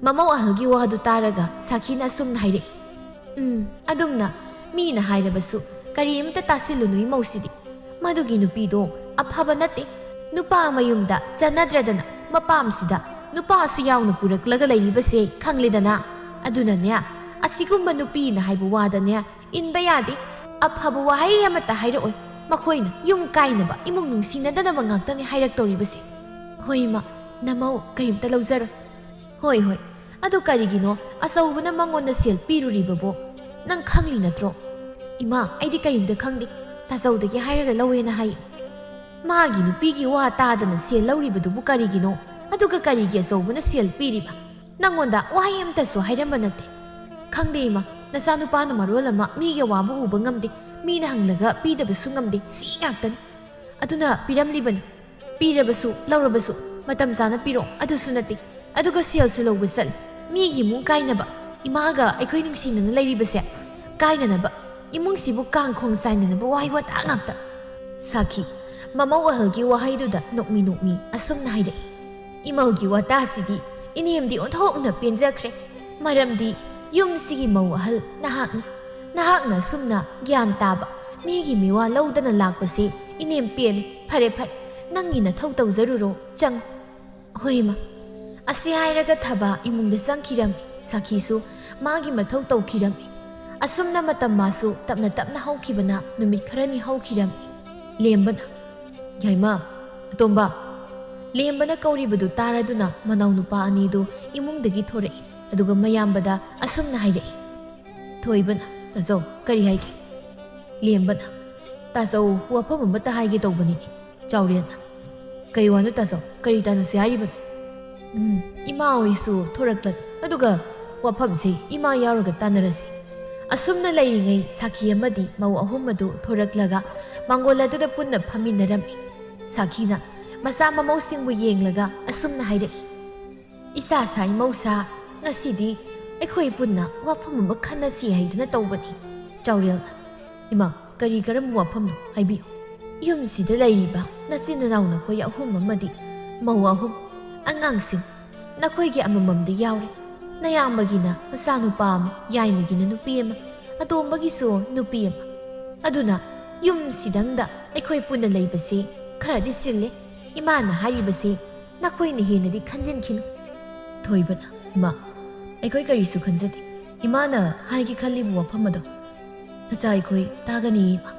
ꯃꯃꯧ ꯑꯍꯜꯒꯤ ꯋꯥꯗꯨ ꯇꯥꯔꯒ ꯁꯥꯈꯤꯅ ꯑꯁꯨꯝꯅ ꯍꯥꯏꯔꯛꯏ ꯑꯗꯨꯝꯅ ꯃꯤꯅ ꯍꯥꯏꯔꯕꯁꯨ ꯀꯔꯤꯝꯇ ꯇꯥꯁꯤꯜꯂꯨꯅꯨ ꯏꯃꯧꯁꯤꯗꯤ ꯃꯗꯨꯒꯤ ꯅꯨꯄꯤꯗꯣ ꯑꯐꯕ ꯅꯠꯇꯦ ꯅꯨꯄꯥ ꯃꯌꯨꯝꯗ ꯆꯠꯅꯗ꯭ꯔꯗꯅ ꯃꯄꯥꯝꯁꯤꯗ ꯅꯨꯄꯥꯁꯨ ꯌꯥꯎꯅ ꯄꯨꯔꯛꯂꯒ ꯂꯩꯔꯤꯕꯁꯦ ꯈꯪꯂꯦꯗꯅ ꯑꯗꯨꯅꯅꯦ ꯑꯁꯤꯒꯨꯝꯕ ꯅꯨꯄꯤꯅ ꯍꯥꯏꯕ ꯋꯥꯗꯅꯦ ꯏꯟꯕ ꯌꯥꯗꯦ ꯑꯐꯕ ꯋꯥꯍꯩ ꯑꯃꯠꯇ ꯍꯥꯏꯔꯛꯑꯣꯏ ꯃꯈꯣꯏꯅ ꯌꯨꯝ ꯀꯥꯏꯅꯕ ꯏꯃꯨꯡ ꯅꯨꯡꯁꯤꯅꯗꯅꯕ ꯉꯥꯛꯇꯅꯤ ꯍꯥꯏꯔꯛꯇꯧꯔꯤꯕꯁꯦ ꯍꯣꯏ ꯏꯃꯥ ꯅꯃꯧ ꯀꯔꯤꯝꯇ ꯂꯧꯖꯔꯣꯏ ꯍꯣꯏ ꯑꯗꯨ ꯀꯔꯤꯒꯤꯅꯣ ꯑꯆꯧꯕꯅ ꯃꯉꯣꯟꯗ ꯁꯦꯜ ꯄꯤꯔꯨꯔꯤꯕꯕꯣ ꯅꯪ ꯈꯪꯂꯤ ꯅꯠꯇ꯭ꯔꯣ ꯏꯃꯥ ꯑꯩꯗꯤ ꯀꯔꯤꯝꯇ ꯈꯪꯗꯦ ꯇꯥꯆꯧꯗꯒꯤ ꯍꯥꯏꯔꯒ ꯂꯧꯋꯦꯅ ꯍꯥꯏ ꯃꯥꯒꯤ ꯅꯨꯄꯤꯒꯤ ꯋꯥ ꯇꯥꯗꯅ ꯁꯦꯜ ꯂꯧꯔꯤꯕꯗꯨꯕꯨ ꯀꯔꯤꯒꯤꯅꯣ ꯑꯗꯨꯒ ꯀꯔꯤꯒꯤ ꯑꯆꯧꯕꯅ ꯁꯦꯜ ꯄꯤꯔꯤꯕ ꯅꯪꯉꯣꯟꯗ ꯋꯥꯍꯩ ꯑꯃꯇꯁꯨ ꯍꯥꯏꯔꯝꯕ ꯅꯠꯇꯦ ꯈꯪꯗꯦ ꯏꯃꯥ ꯅꯆꯥꯅꯨꯄꯥꯅ ꯃꯔꯣꯜ ꯑꯃ ꯃꯤꯒꯤ ꯑꯋꯥꯕ ꯎꯕ ꯉꯝꯗꯦ ꯃꯤꯅ ꯍꯪꯂꯒ ꯄꯤꯗꯕꯁꯨ ꯉꯝꯗे ꯁꯤ ꯉꯥꯛꯇꯅꯤ ꯑꯗꯨꯅ ꯄꯤꯔꯝꯂꯤꯕꯅꯤ ꯄꯤꯔꯕꯁꯨ ꯂꯧꯔꯕꯁꯨ ꯃꯇꯝ ꯆꯥꯅ ꯄꯤꯔꯣ ꯑꯗꯨꯁꯨ ꯅꯠꯇꯦ ꯑꯗꯨꯒ ꯁꯦꯜꯁꯨ ꯂꯧꯕ ꯆꯠꯂꯤ ꯃꯤꯒꯤ ꯏꯃꯨꯡ ꯀꯥꯏꯅꯕ ꯏꯃꯥꯒ ꯑꯩꯈꯣꯏ ꯅꯨꯡꯁꯤꯅꯅ ꯂꯩꯔꯤꯕꯁꯦ ꯀꯥꯏꯅꯅꯕ ꯏꯃꯨꯡꯁꯤꯕꯨ ꯀꯥꯡꯈꯣꯡ ꯆꯥꯏꯅꯅꯕ ꯋꯥꯍꯩ ꯋꯥꯇꯥ ꯉꯥꯛꯇ ꯁꯥꯈꯤ ꯃꯃꯧ ꯑꯍꯜꯒꯤ ꯋꯥꯍꯩꯗꯨꯗ ꯅꯣꯛꯃꯤ ꯑꯁꯨꯝꯅ ꯍꯥꯏꯔꯛꯏ ꯏꯃꯧꯒꯤ ꯋꯥꯇꯥꯁꯤꯗꯤ ꯏꯅꯦꯝꯗꯤ ꯑꯣꯟꯊꯣꯛꯅ ꯄꯦꯟꯖꯈ꯭ꯔꯦ ꯃꯔꯝꯗꯤ ꯌꯨꯝꯁꯤꯒꯤ ꯃꯧ ꯑꯍꯜ ꯅꯍꯥꯛꯅ ꯁꯨꯝꯅ ꯒ꯭ꯌꯥꯟ ꯇꯥꯕ ꯃꯤꯒꯤ ꯃꯤꯋꯥ ꯂꯧꯗꯅ ꯂꯥꯛꯄꯁꯦ ꯏꯅꯦꯝ ꯄꯦꯜꯂꯤ ꯐꯔꯦ ꯅꯪꯒꯤ ꯅꯊꯧ ꯇꯧꯖꯔꯨꯔꯣ ꯆꯪ ꯍꯣꯏ ꯏꯃꯥ ꯑꯁꯤ ꯍꯥꯏꯔꯒ ꯊꯕꯥ ꯏꯃꯨꯡꯗ ꯆꯪꯈꯤꯔꯝꯃꯤ ꯁꯥꯈꯤꯁꯨ ꯃꯥꯒꯤ ꯃꯊꯧ ꯇꯧꯈꯤꯔꯝꯃꯤ ꯑꯁꯨꯝꯅ ꯃꯇꯝ ꯃꯥꯁꯨ ꯇꯞꯅ ꯍꯧꯈꯤꯕꯅ ꯅꯨꯃꯤꯠ ꯈꯔꯅꯤ ꯍꯧꯈꯤꯔꯝꯃꯤ ꯂꯦꯝꯕꯅ ꯌꯥꯏꯃ ꯑꯇꯣꯝꯕ ꯂꯦꯝꯕꯅ ꯀꯧꯔꯤꯕꯗꯨ ꯇꯥꯔꯗꯨꯅ ꯃꯅꯥꯎ ꯅꯨꯄꯥ ꯑꯅꯤꯗꯨ ꯏꯃꯨꯡꯗꯒꯤ ꯊꯣꯔꯛꯏ ꯑꯗꯨꯒ ꯃꯌꯥꯝꯕꯗ ꯑꯁꯨꯝꯅ ꯍꯥꯏꯔꯛꯏ ꯊꯣꯏꯕꯅ ꯇꯥꯖꯧ ꯀꯔꯤ ꯍꯥꯏꯒꯦ ꯂꯦꯝꯕꯅ ꯇꯥꯆꯧ ꯋꯥꯐꯝ ꯑꯃꯠꯇ ꯍꯥꯏꯒꯦ ꯇꯧꯕꯅꯤꯅꯦ ꯆꯥꯎꯔꯦꯜꯅ ꯀꯩ ꯋꯥꯅꯣ ꯇꯥꯆꯧ ꯀꯔꯤ ꯇꯥꯟꯅꯁꯤ ꯍꯥꯏꯔꯤꯕꯅꯣ ꯏꯃꯥ ꯍꯣꯏꯁꯨ ꯊꯣꯔꯛꯂꯅꯤ ꯑꯗꯨꯒ ꯋꯥꯐꯝꯁꯦ ꯏꯃꯥ ꯌꯥꯎꯔꯒ ꯇꯥꯟꯅꯔꯁꯤ ꯑꯁꯨꯝꯅ ꯂꯩꯔꯤꯉꯩ ꯁꯥꯈꯤ ꯑꯃꯗꯤ ꯃꯧ ꯑꯍꯨꯝ ꯑꯗꯨ ꯊꯣꯔꯛꯂꯒ ꯃꯥꯡꯒꯣꯜ ꯑꯗꯨꯗ ꯄꯨꯟꯅ ꯐꯝꯃꯤꯟꯅꯔꯝꯃꯤ ꯁꯥꯈꯤꯅ ꯃꯆꯥ ꯃꯃꯧꯁꯤꯡꯕꯨ ꯌꯦꯡꯂꯒ ꯑꯁꯨꯝꯅ ꯍꯥꯏꯔꯛꯏ ꯏꯆꯥ ꯏꯃꯧꯁꯥ ꯉꯁꯤꯗꯤ ꯑꯩꯈꯣꯏ ꯄꯨꯟꯅ ꯋꯥꯐꯝ ꯑꯃ ꯈꯟꯅꯁꯤ ꯍꯥꯏꯗꯨꯅ ꯇꯧꯕꯅꯤ ꯆꯥꯎꯔꯦꯜꯅ ꯏꯃꯥ ꯀꯔꯤ ꯀꯔꯝꯕ ꯋꯥꯐꯝꯅꯣ ꯍꯥꯏꯕꯤꯌꯨ ꯌꯨꯝꯁꯤꯗ ꯂꯩꯔꯤꯕ ꯅꯆꯤꯟ ꯅꯅꯥꯎ ꯅꯈꯣꯏ ꯑꯍꯨꯝ ꯑꯃꯗꯤ ꯃꯧ ꯑꯍꯨꯝ ꯑꯉꯥꯡꯁꯤꯡ ꯅꯈꯣꯏꯒꯤ ꯑꯃꯃꯝꯗ ꯌꯥꯎꯔꯦ ꯅꯌꯥꯝꯕꯒꯤꯅ ꯃꯆꯥꯅꯨꯄꯥ ꯑꯃ ꯌꯥꯏꯃꯒꯤꯅ ꯅꯨꯄꯤ ꯑꯃ ꯑꯇꯣꯝꯕꯒꯤꯁꯨ ꯅꯨꯄꯤ ꯑꯃ ꯑꯗꯨꯅ ꯌꯨꯝꯁꯤꯗꯪꯗ ꯑꯩꯈꯣꯏ ꯄꯨꯟꯅ ꯂꯩꯕꯁꯤ ꯈꯔꯗꯤ ꯆꯤꯜꯂꯦ ꯏꯃꯥꯅ ꯍꯥꯏꯔꯤꯕꯁꯤ ꯅꯈꯣꯏꯅ ꯍꯦꯟꯅꯗꯤ ꯈꯟꯖꯤꯟꯈꯤꯅꯨ ꯊꯣꯏꯕꯅ ꯏꯃꯥ ꯑꯩꯈꯣꯏ ꯀꯔꯤꯁꯨ ꯈꯟꯖꯗꯦ ꯏꯃꯥꯅ ꯍꯥꯏꯒꯦ ꯈꯜꯂꯤꯕ ꯋꯥꯐꯝ ꯑꯗꯣ ꯅꯆꯥ ꯑꯩꯈꯣꯏ ꯇꯥꯒꯅꯤ ꯏꯃꯥ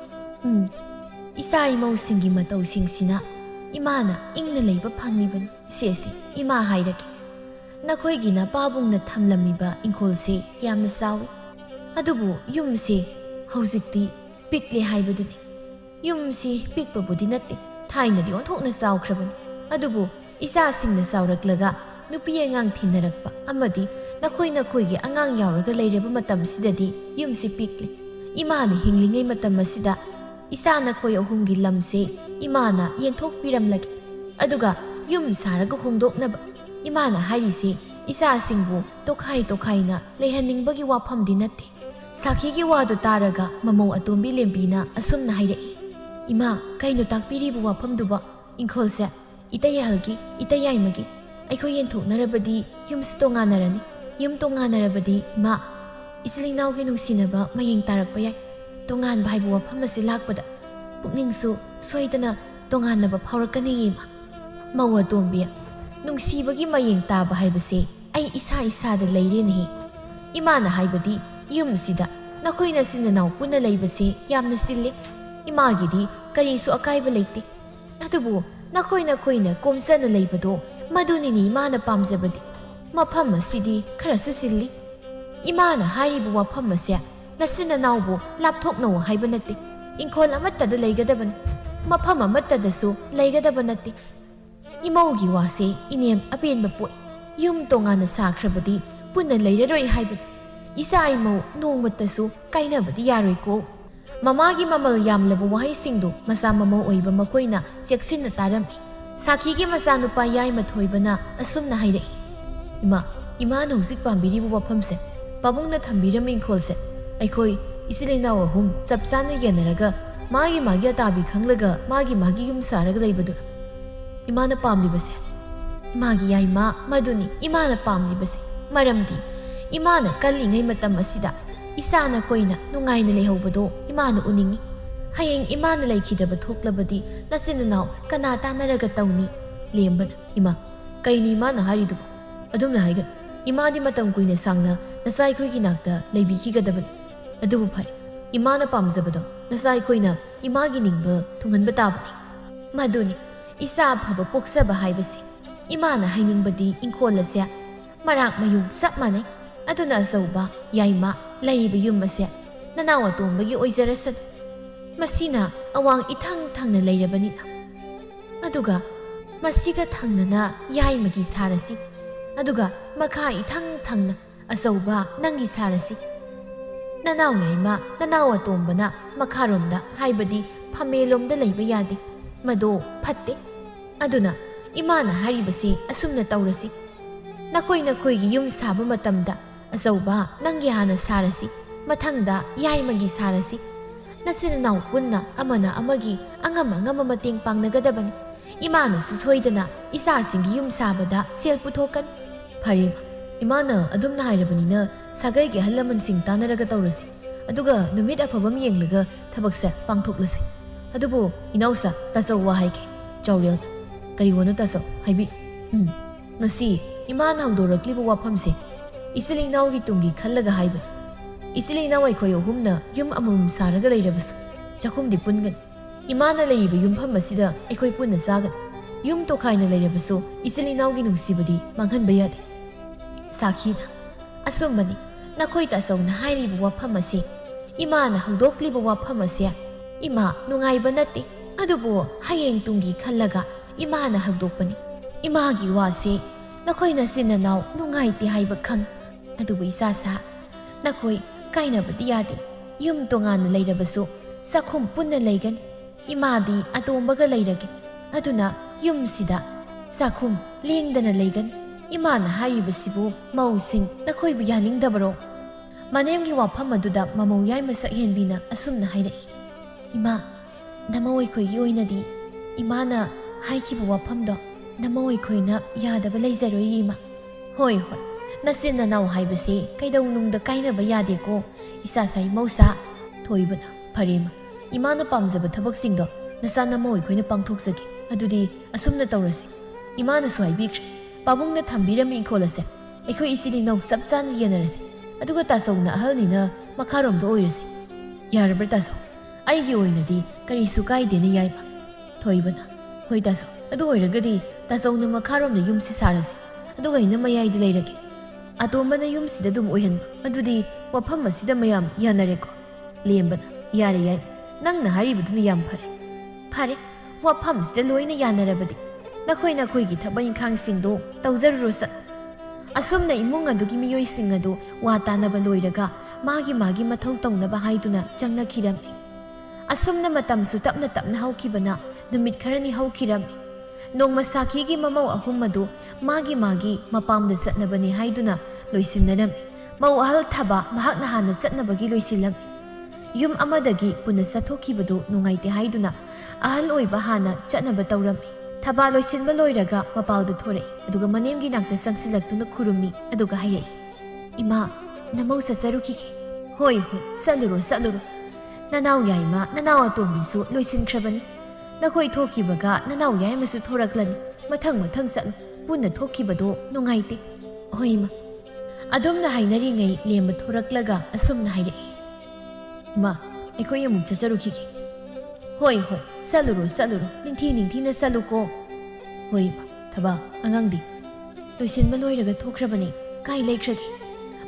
ꯏꯆꯥ ꯏꯃꯧꯁꯤꯡꯒꯤ ꯃꯇꯧꯁꯤꯡꯁꯤꯅ ꯏꯃꯥꯅ ꯏꯪꯅ ꯂꯩꯕ ꯐꯪꯂꯤꯕꯅꯤ ꯁꯦꯁꯦ ꯏꯃꯥ ꯍꯥꯏꯔꯒꯦ ꯅꯈꯣꯏꯒꯤ ꯅꯄꯥꯕꯨꯡꯅ ꯊꯝꯂꯝꯃꯤꯕ ꯏꯪꯈꯣꯜꯁꯦ ꯌꯥꯝꯅ ꯆꯥꯎꯏ ꯑꯗꯨꯕꯨ ꯌꯨꯝꯁꯦ ꯍꯧꯖꯤꯛꯇꯤ ꯄꯤꯛꯂꯦ ꯍꯥꯏꯕꯗꯨꯅꯤ ꯌꯨꯝꯁꯤ ꯄꯤꯛꯄꯕꯨꯗꯤ ꯅꯠꯇꯦ ꯊꯥꯏꯅꯗꯤ ꯑꯣꯟꯊꯣꯛꯅ ꯆꯥꯎꯈ꯭ꯔꯕꯅꯤ ꯑꯗꯨꯕꯨ ꯏꯆꯥꯁꯤꯡꯅ ꯆꯥꯎꯔꯛꯂꯒ ꯅꯨꯄꯤ ꯑꯉꯥꯡ ꯊꯤꯅꯔꯛꯄ ꯑꯃꯗꯤ ꯅꯈꯣꯏꯒꯤ ꯑꯉꯥꯡ ꯌꯥꯎꯔꯒ ꯂꯩꯔꯕ ꯃꯇꯝꯁꯤꯗꯗꯤ ꯌꯨꯝꯁꯤ ꯄꯤꯛꯂꯦ ꯏꯃꯥꯅ ꯍꯤꯡꯂꯤꯉꯩ ꯃꯇꯝ ꯑꯁꯤꯗ ꯏꯆꯥ ꯅꯈꯣꯏ ꯑꯍꯨꯝꯒꯤ ꯂꯝꯁꯦ ꯏꯃꯥꯅ ꯌꯦꯟꯊꯣꯛꯄꯤꯔꯝꯂꯒꯦ ꯑꯗꯨꯒ ꯌꯨꯝ ꯁꯥꯔꯒ ꯍꯣꯡꯗꯣꯛꯅꯕ ꯏꯃꯥꯅ ꯍꯥꯏꯔꯤꯁꯦ ꯏꯆꯥꯁꯤꯡꯕꯨ ꯇꯣꯈꯥꯏꯅ ꯂꯩꯍꯟꯅꯤꯡꯕꯒꯤ ꯋꯥꯐꯝꯗꯤ ꯅꯠꯇꯦ ꯁꯥꯈꯤꯒꯤ ꯋꯥꯗꯨ ꯇꯥꯔꯒ ꯃꯃꯧ ꯑꯇꯣꯝꯕꯤ ꯂꯦꯝꯕꯤꯅ ꯑꯁꯨꯝꯅ ꯍꯥꯏꯔꯛꯏ ꯏꯃꯥ ꯀꯩꯅꯣ ꯇꯥꯛꯄꯤꯔꯤꯕ ꯋꯥꯐꯝꯗꯨꯕ ꯏꯪꯈꯣꯜꯁꯦ ꯏꯇꯩꯍꯜꯒꯤ ꯏꯇꯩꯌꯥꯏꯃꯒꯤ ꯑꯩꯈꯣꯏ ꯌꯦꯟꯊꯣꯛꯅꯔꯕꯗꯤ ꯌꯨꯝꯁꯤ ꯇꯣꯉꯥꯟꯅꯔꯅꯤ ꯌꯨꯝ ꯇꯣꯉꯥꯟꯅꯔꯕꯗꯤ ꯏꯃꯥ ꯏꯆꯤꯜ ꯏꯅꯥꯎꯒꯤ ꯅꯨꯡꯁꯤꯅꯕ ꯃꯌꯦꯡ ꯇꯥꯔꯛꯄ ꯌꯥꯏ ꯇꯣꯉꯥꯟꯕ ꯍꯥꯏꯕ ꯋꯥꯐꯝ ꯑꯁꯤ ꯂꯥꯛꯄꯗ ꯄꯨꯛꯅꯤꯡꯁꯨ ꯁꯣꯏꯗꯅ ꯇꯣꯉꯥꯟꯅꯕ ꯐꯥꯎꯔꯛꯀꯅꯤ ꯏꯃꯥ ꯃꯧ ꯑꯇꯣꯝꯕꯤ ꯅꯨꯡꯁꯤꯕꯒꯤ ꯃꯌꯦꯡ ꯇꯥꯕ ꯍꯥꯏꯕꯁꯦ ꯑꯩ ꯏꯁꯥꯗ ꯂꯩꯔꯦꯅꯦꯍꯦ ꯏꯃꯥꯅ ꯍꯥꯏꯕꯗꯤ ꯌꯨꯝꯁꯤꯗ ꯅꯈꯣꯏ ꯅꯆꯤꯟ ꯅꯅꯥꯎ ꯄꯨꯟꯅ ꯂꯩꯕꯁꯦ ꯌꯥꯝꯅ ꯆꯤꯜꯂꯦ ꯏꯃꯥꯒꯤꯗꯤ ꯀꯔꯤꯁꯨ ꯑꯀꯥꯏꯕ ꯂꯩꯇꯦ ꯑꯗꯨꯕꯨ ꯅꯈꯣꯏꯅ ꯀꯣꯝꯖꯅ ꯂꯩꯕꯗꯣ ꯃꯗꯨꯅꯤꯅꯤ ꯏꯃꯥꯅ ꯄꯥꯝꯖꯕꯗꯤ ꯃꯐꯝ ꯑꯁꯤꯗꯤ ꯈꯔꯁꯨ ꯆꯤꯜꯂꯤ ꯏꯃꯥꯅ ꯍꯥꯏꯔꯤꯕ ꯋꯥꯐꯝ ꯑꯁꯦ ꯅꯆꯤꯟ ꯅꯅꯥꯎꯕꯨ ꯂꯥꯞꯊꯣꯛꯅꯧ ꯍꯥꯏꯕ ꯅꯠꯇꯦ ꯏꯪꯈꯣꯜ ꯑꯃꯠꯇꯗ ꯂꯩꯒꯗꯕꯅꯤ ꯃꯐꯝ ꯑꯃꯠꯇꯗꯁꯨ ꯂꯩꯒꯗꯕ ꯅꯠꯇꯦ ꯏꯃꯧꯒꯤ ꯋꯥꯁꯦ ꯏꯅꯦꯝ ꯑꯄꯦꯟꯕ ꯄꯣꯛꯏ ꯌꯨꯝ ꯇꯣꯉꯥꯟꯅ ꯁꯥꯈ꯭ꯔꯕꯗꯤ ꯄꯨꯟꯅ ꯂꯩꯔꯔꯣꯏ ꯍꯥꯏꯕꯅꯤ ꯏꯆꯥ ꯏꯃꯧ ꯅꯣꯡꯃꯇꯁꯨ ꯀꯥꯏꯅꯕꯗꯤ ꯌꯥꯔꯣꯏꯀꯣ ꯃꯃꯥꯒꯤ ꯃꯃꯜ ꯌꯥꯝꯂꯕ ꯋꯥꯍꯩꯁꯤꯡꯗꯨ ꯃꯆꯥ ꯃꯃꯧ ꯑꯣꯏꯕ ꯃꯈꯣꯏꯅ ꯆꯦꯛꯁꯤꯟꯅ ꯇꯥꯔꯝꯃꯤ ꯁꯥꯈꯤꯒꯤ ꯃꯆꯥꯅꯨꯄꯥ ꯌꯥꯏꯃ ꯊꯣꯏꯕꯅ ꯑꯁꯨꯝꯅ ꯍꯥꯏꯔꯛꯏ ꯏꯃꯥꯅ ꯍꯧꯖꯤꯛ ꯄꯥꯝꯕꯤꯔꯤꯕ ꯋꯥꯐꯝꯁꯦ ꯄꯥꯕꯨꯡꯅ ꯊꯝꯕꯤꯔꯝꯕ ꯏꯪꯈꯣꯜꯁꯦ ꯑꯩꯈꯣꯏ ꯏꯆꯤꯜ ꯏꯅꯥꯎ ꯑꯍꯨꯝ ꯆꯞ ꯆꯥꯅ ꯌꯦꯟꯅꯔꯒ ꯃꯥꯒꯤ ꯑꯇꯥꯕꯤ ꯈꯪꯂꯒ ꯃꯥꯒꯤ ꯌꯨꯝ ꯁꯥꯔꯒ ꯂꯩꯕꯗꯨꯅ ꯏꯃꯥꯅ ꯄꯥꯝꯂꯤꯕꯁꯦ ꯏꯃꯥꯒꯤ ꯌꯥꯏꯃ ꯃꯗꯨꯅꯤ ꯏꯃꯥꯅ ꯄꯥꯝꯂꯤꯕꯁꯦ ꯃꯔꯝꯗꯤ ꯏꯃꯥꯅ ꯀꯜꯂꯤꯉꯩ ꯃꯇꯝ ꯑꯁꯤꯗ ꯏꯆꯥ ꯅꯈꯣꯏꯅ ꯅꯨꯡꯉꯥꯏꯅ ꯂꯩꯍꯧꯕꯗꯣ ꯏꯃꯥꯅ ꯎꯅꯤꯡꯉꯤ ꯍꯌꯦꯡ ꯏꯃꯥꯅ ꯂꯩꯈꯤꯗꯕ ꯊꯣꯛꯂꯕꯗꯤ ꯅꯆꯤꯟ ꯅꯅꯥꯎ ꯀꯅꯥ ꯇꯥꯟꯅꯔꯒ ꯇꯧꯅꯤ ꯂꯦꯝꯕꯅ ꯏꯃꯥ ꯀꯔꯤꯅꯤ ꯏꯃꯥꯅ ꯍꯥꯏꯔꯤꯗꯨꯕꯨ ꯑꯗꯨꯝꯅ ꯍꯥꯏꯒꯅꯨ ꯏꯃꯥꯗꯤ ꯃꯇꯝ ꯀꯨꯏꯅ ꯁꯥꯡꯅ ꯅꯆꯥ ꯑꯩꯈꯣꯏꯒꯤ ꯅꯥꯛꯇ ꯂꯩꯕꯤꯈꯤꯒꯗꯕꯅꯤ ꯑꯗꯨꯕꯨ ꯐꯩ ꯏꯃꯥꯅ ꯄꯥꯝꯖꯕꯗꯣ ꯅꯆꯥ ꯑꯩꯈꯣꯏꯅ ꯏꯃꯥꯒꯤ ꯅꯤꯡꯕ ꯊꯨꯡꯍꯟꯕ ꯇꯥꯕꯅꯤ ꯃꯗꯨꯅꯤ ꯏꯆꯥ ꯑꯐꯕ ꯄꯣꯛꯆꯕ ꯍꯥꯏꯕꯁꯤ ꯏꯃꯥꯅ ꯍꯥꯏꯅꯤꯡꯕꯗꯤ ꯏꯪꯈꯣꯜ ꯑꯁꯦ ꯃꯔꯥꯛ ꯃꯌꯨꯡ ꯆꯞ ꯃꯥꯟꯅꯩ ꯑꯗꯨꯅ ꯑꯆꯧꯕ ꯌꯥꯏꯃ ꯂꯩꯔꯤꯕ ꯌꯨꯝ ꯑꯁꯦ ꯅꯅꯥꯎ ꯑꯇꯣꯝꯕꯒꯤ ꯑꯣꯏꯖꯔꯁꯅꯨ ꯃꯁꯤꯅ ꯑꯋꯥꯡ ꯏꯊꯪ ꯊꯪꯅ ꯂꯩꯔꯕꯅꯤꯅ ꯑꯗꯨꯒ ꯃꯁꯤꯒ ꯊꯪꯅꯅ ꯌꯥꯏꯃꯒꯤ ꯁꯥꯔꯁꯤ ꯑꯗꯨꯒ ꯃꯈꯥ ꯏꯊꯪ ꯊꯪꯅ ꯑꯆꯧꯕ ꯅꯪꯒꯤ ꯁꯥꯔꯁꯤ ꯅꯅꯥꯎ ꯌꯥꯏꯃ ꯅꯅꯥꯎ ꯑꯇꯣꯝꯕꯅ ꯃꯈꯥꯔꯣꯝꯗ ꯍꯥꯏꯕꯗꯤ ꯐꯝꯃꯦꯂꯣꯝꯗ ꯂꯩꯕ ꯌꯥꯗꯦ ꯃꯗꯣ ꯐꯠꯇꯦ ꯑꯗꯨꯅ ꯏꯃꯥꯅ ꯍꯥꯏꯔꯤꯕꯁꯤ ꯑꯁꯨꯝꯅ ꯇꯧꯔꯁꯤ ꯅꯈꯣꯏꯒꯤ ꯌꯨꯝ ꯁꯥꯕ ꯃꯇꯝꯗ ꯑꯆꯧꯕ ꯅꯪꯒꯤ ꯍꯥꯟꯅ ꯁꯥꯔꯁꯤ ꯃꯊꯪꯗ ꯌꯥꯏꯃꯒꯤ ꯁꯥꯔꯁꯤ ꯅꯆꯤꯟ ꯅꯅꯥꯎ ꯄꯨꯟꯅ ꯑꯃꯅ ꯑꯃꯒꯤ ꯑꯉꯝ ꯃꯇꯦꯡ ꯄꯥꯡꯅꯒꯗꯕꯅꯤ ꯏꯃꯥꯅꯁꯨ ꯁꯣꯏꯗꯅ ꯏꯆꯥꯁꯤꯡꯒꯤ ꯌꯨꯝ ꯁꯥꯕꯗ ꯁꯦꯜ puthokkan ꯐꯔꯦ ꯏꯃꯥꯅ ꯑꯗꯨꯝꯅ ꯍꯥꯏꯔꯕꯅꯤꯅ ꯁꯥꯒꯩꯒꯤ ꯑꯍꯜ ꯂꯃꯟꯁꯤꯡ ꯇꯥꯟꯅꯔꯒ ꯇꯧꯔꯁꯤ ꯑꯗꯨꯒ ꯅꯨꯃꯤꯠ ꯑꯐꯕ ꯑꯃ ꯌꯦꯡꯂꯒ ꯊꯕꯛꯁꯦ ꯄꯥꯡꯊꯣꯛꯂꯁꯤ ꯑꯗꯨꯕꯨ ꯏꯅꯥꯎꯁꯥ ꯇꯥꯆꯧ ꯋꯥ ꯍꯥꯏꯒꯦ ꯆꯥꯎꯔꯦꯜ ꯀꯔꯤꯋꯥꯅꯣ ꯇꯥꯆꯧ ꯍꯥꯏꯕꯤ ꯉꯁꯤ ꯏꯃꯥꯅ ꯍꯧꯗꯣꯔꯛꯂꯤꯕ ꯋꯥꯐꯝꯁꯦ ꯏꯆꯤꯜ ꯏꯅꯥꯎꯒꯤ ꯇꯨꯡꯒꯤ ꯈꯜꯂꯒ ꯍꯥꯏꯕꯅꯤ ꯏꯆꯤꯜ ꯏꯅꯥꯎ ꯑꯩꯈꯣꯏ ꯑꯍꯨꯝꯅ ꯌꯨꯝ ꯑꯃꯃꯝ ꯁꯥꯔꯒ ꯂꯩꯔꯕꯁꯨ ꯆꯥꯛꯈꯨꯝꯗꯤ ꯄꯨꯟꯒꯅꯤ ꯏꯃꯥꯅ ꯂꯩꯔꯤꯕ ꯌꯨꯝꯐꯝ ꯑꯁꯤꯗ ꯑꯩꯈꯣই ꯄꯨꯟꯅ ꯆꯥꯒꯅꯤ ꯌꯨꯝ ꯇꯣꯈꯥꯏꯅ ꯂꯩꯔꯕꯁꯨ ꯏꯆꯤꯜ ꯏꯅꯥꯎꯒꯤ ꯅꯨꯡꯁꯤꯕꯗꯤ ꯃꯥꯡꯍꯟꯕ ꯌꯥꯗꯦ ꯁꯥꯈꯤꯅ ꯑꯁꯨꯝꯕꯅꯤ ꯅꯈꯣꯏ ꯇꯥꯆꯧꯅ ꯍꯥꯏꯔꯤꯕ ꯋꯥꯐꯝ ꯑꯁꯤ Imana hangdokliba wafam ase ima nungaiba nate adubu hayeng tunggi khallaga imana hangdokpani imagi wase nakoina sinanaw nungaite haiba khang adubu isasa nakoi kainabadi yade yum tongana leirabasu sakhum punna leigani imadi atombaga leirage aduna yum sida sakhum lengdana leigani imana haibasibu mausing nakoibu yaningdabaro manemgi wafam aduda mamau yai masak henbina asumna hairai ima namawai khoigi oinadi imana haikibu wafamdo namawai khoina yadaba leizaroi ima hoi hoi nasin nanaw haibasi kaidau nungda kainaba yadeko isa sai mausa thoibana pharema imana pamjaba thabak singdo nasa namawai khoina pangthoksage adudi asumna tawrasi imana suaibik pabungna thambirami kholase ekhoi isini nau sapchan yenarasi aduga tasawna ahalnina makarom do oirasi yarbar tasaw aigi oinadi karisu kaidene yaiba thoibana hoi tasaw adu oiragadi tasawna makarom na yumsi sarasi aduga ina mayai di leirage atombana yumsi da dum oihan adudi wafam asida mayam yanareko lembana yare yai nangna haribaduna yam phare wafam sida loina yanarabadi nakhoina khoigi thabai khangsindo tawjarurosat asumna imung adugi miyoi sing adu wa tanaba loiraga magi mathau tawnaba haiduna changna khiram asumna matamsu tapna haukibana numit kharani haukiram nongma sakhigi mamau ahum adu magi mapamda satnabani haiduna loisinnaram mau ahal thaba mahakna hana chatnabagi loisilam yum amadagi puna sathokibadu nungaite haiduna ahal oiba hana chatnaba tawram thaba loisinba loiraga mapalda thore aduga manemgi nakta sangsilaktuna khurumi aduga hayai ima namau sasaruki hoi saluro nanaw yaima nanaw atombisu loisinkrabani nakhoi thokibaga nanaw yaimasu thoraklani mathang satlu punna thokibado nungaite hoima adumna hainari ngai lemba thoraklaga asumna haire ma ekoi amuk chacharuki hoi saluro ningthi na saluko hoi thaba angangdi loisinba loiraga thokrabani kai leikragi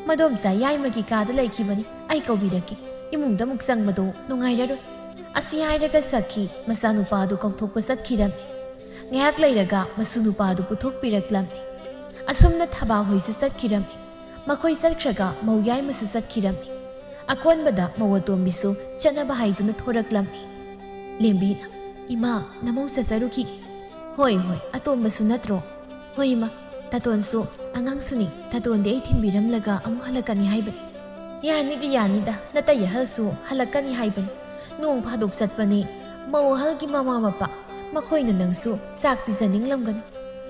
madomsa yaimagi kada laikibani ai kaubiraki imungda muksang mado nungairaro asi hairaga sakhi masanupa adu kongthokpa satkiram ngayak leiraga masunupa adu puthokpiraklam asumna thaba hoisu satkiram makhoi satkhraga mauyai masu satkiram akonbada mawatombisu chanaba haiduna thoraklam lembina ima namau sasaruki hoi atombasu natro hoima tatonsu angangsuni tatonde ai thimbiramlaga amu halakani haibani yanida nata yahalsu halakani haibani nong phadok satpani mau halgi mama mapa makhoina nangsu sak pijaninglamgani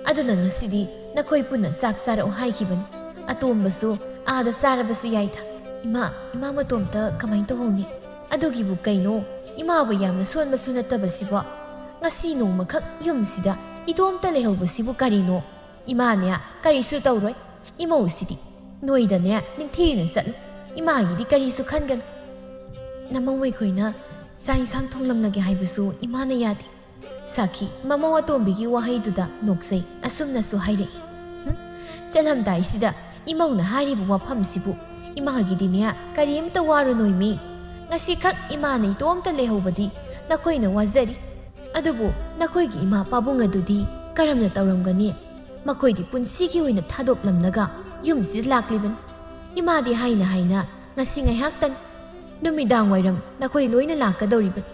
aduna ngasidi nakhoi puna sak sara o haikibani atombasu ada sarabasu yaida ima matomta kamai to honi adugi bu kaino ima bu yamna sonbasu natabasiba ngasi nong makhak yumsida idomta lehobasibu karino imanya karisu tawroi imosidi noidane ningthina sat imagidi karisu khangan namawai khoina sai sang thonglamnage haibasu imana yadi sakhi mamawa tombigi wahaiduda noksai asumna su haire chalamdai sida imauna haribu wafamsibu imagidi ne karimta waru noimi ngasi khak imana itomta lehobadi nakhoina wazari adubu nakhoigi ima pabung adudi karamna tawramgani makhoidi punsigi oina thadoplamnaga yumsi lakliban imadi haina ngasi ngaihaktan numidang wairam nakhoi loina lakadoriban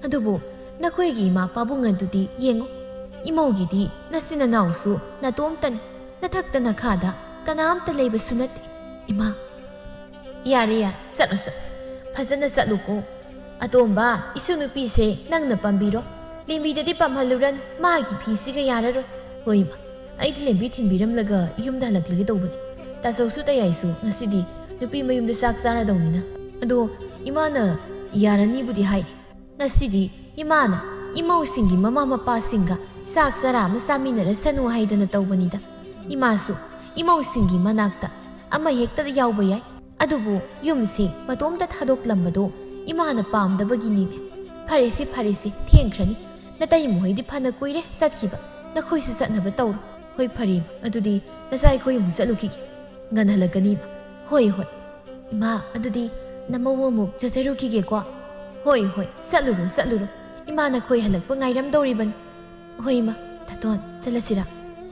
adubu nakhoigi ima pabung adudi yengo imogidi nasina nausu natomtan nathakta nakhada kanamta leibasu nate ima yare satlo phajana satluko atomba isunupi se nangna pambiro lembi pamhaluran magi phisiga yararo hoima aidi lembi thinbiramlaga yumda halaklagi tawbani tasawsu tayaisu ngasidi nupi mayumda sak sara dawnina ado imana yarani budi hai ngasidi imana imausingi mama mapa singa sak sara masaminara sanu haidana tawbanida imasu imausingi manakta ama hekta yawba yai adubu yumse matomta thadoklamado imana pamdabagini farisi thengkrani natai moidi phana koire satkiba nakhoisu satnaba tawro hoi pharim adudi nasai khoi mu satluki nganhalakani hoi ima adudi ꯅꯃꯧ ꯑꯃꯨꯛ ꯆꯠꯆꯔꯨꯈꯤꯒꯦꯀꯣ. ꯍꯣꯏ ꯍꯣꯏ, ꯆꯠꯂꯨꯔꯣ ꯆꯠꯂꯨꯔꯣ. ꯏꯃꯥꯅ ꯈꯣꯏ ꯍꯜꯂꯛꯄ ꯉꯥꯏꯔꯝꯗꯧꯔꯤꯕꯅꯤ. ꯍꯣꯏ ꯏꯃꯥ. ꯇꯥꯇꯣꯟ, ꯆꯠꯂꯁꯤꯔꯥ?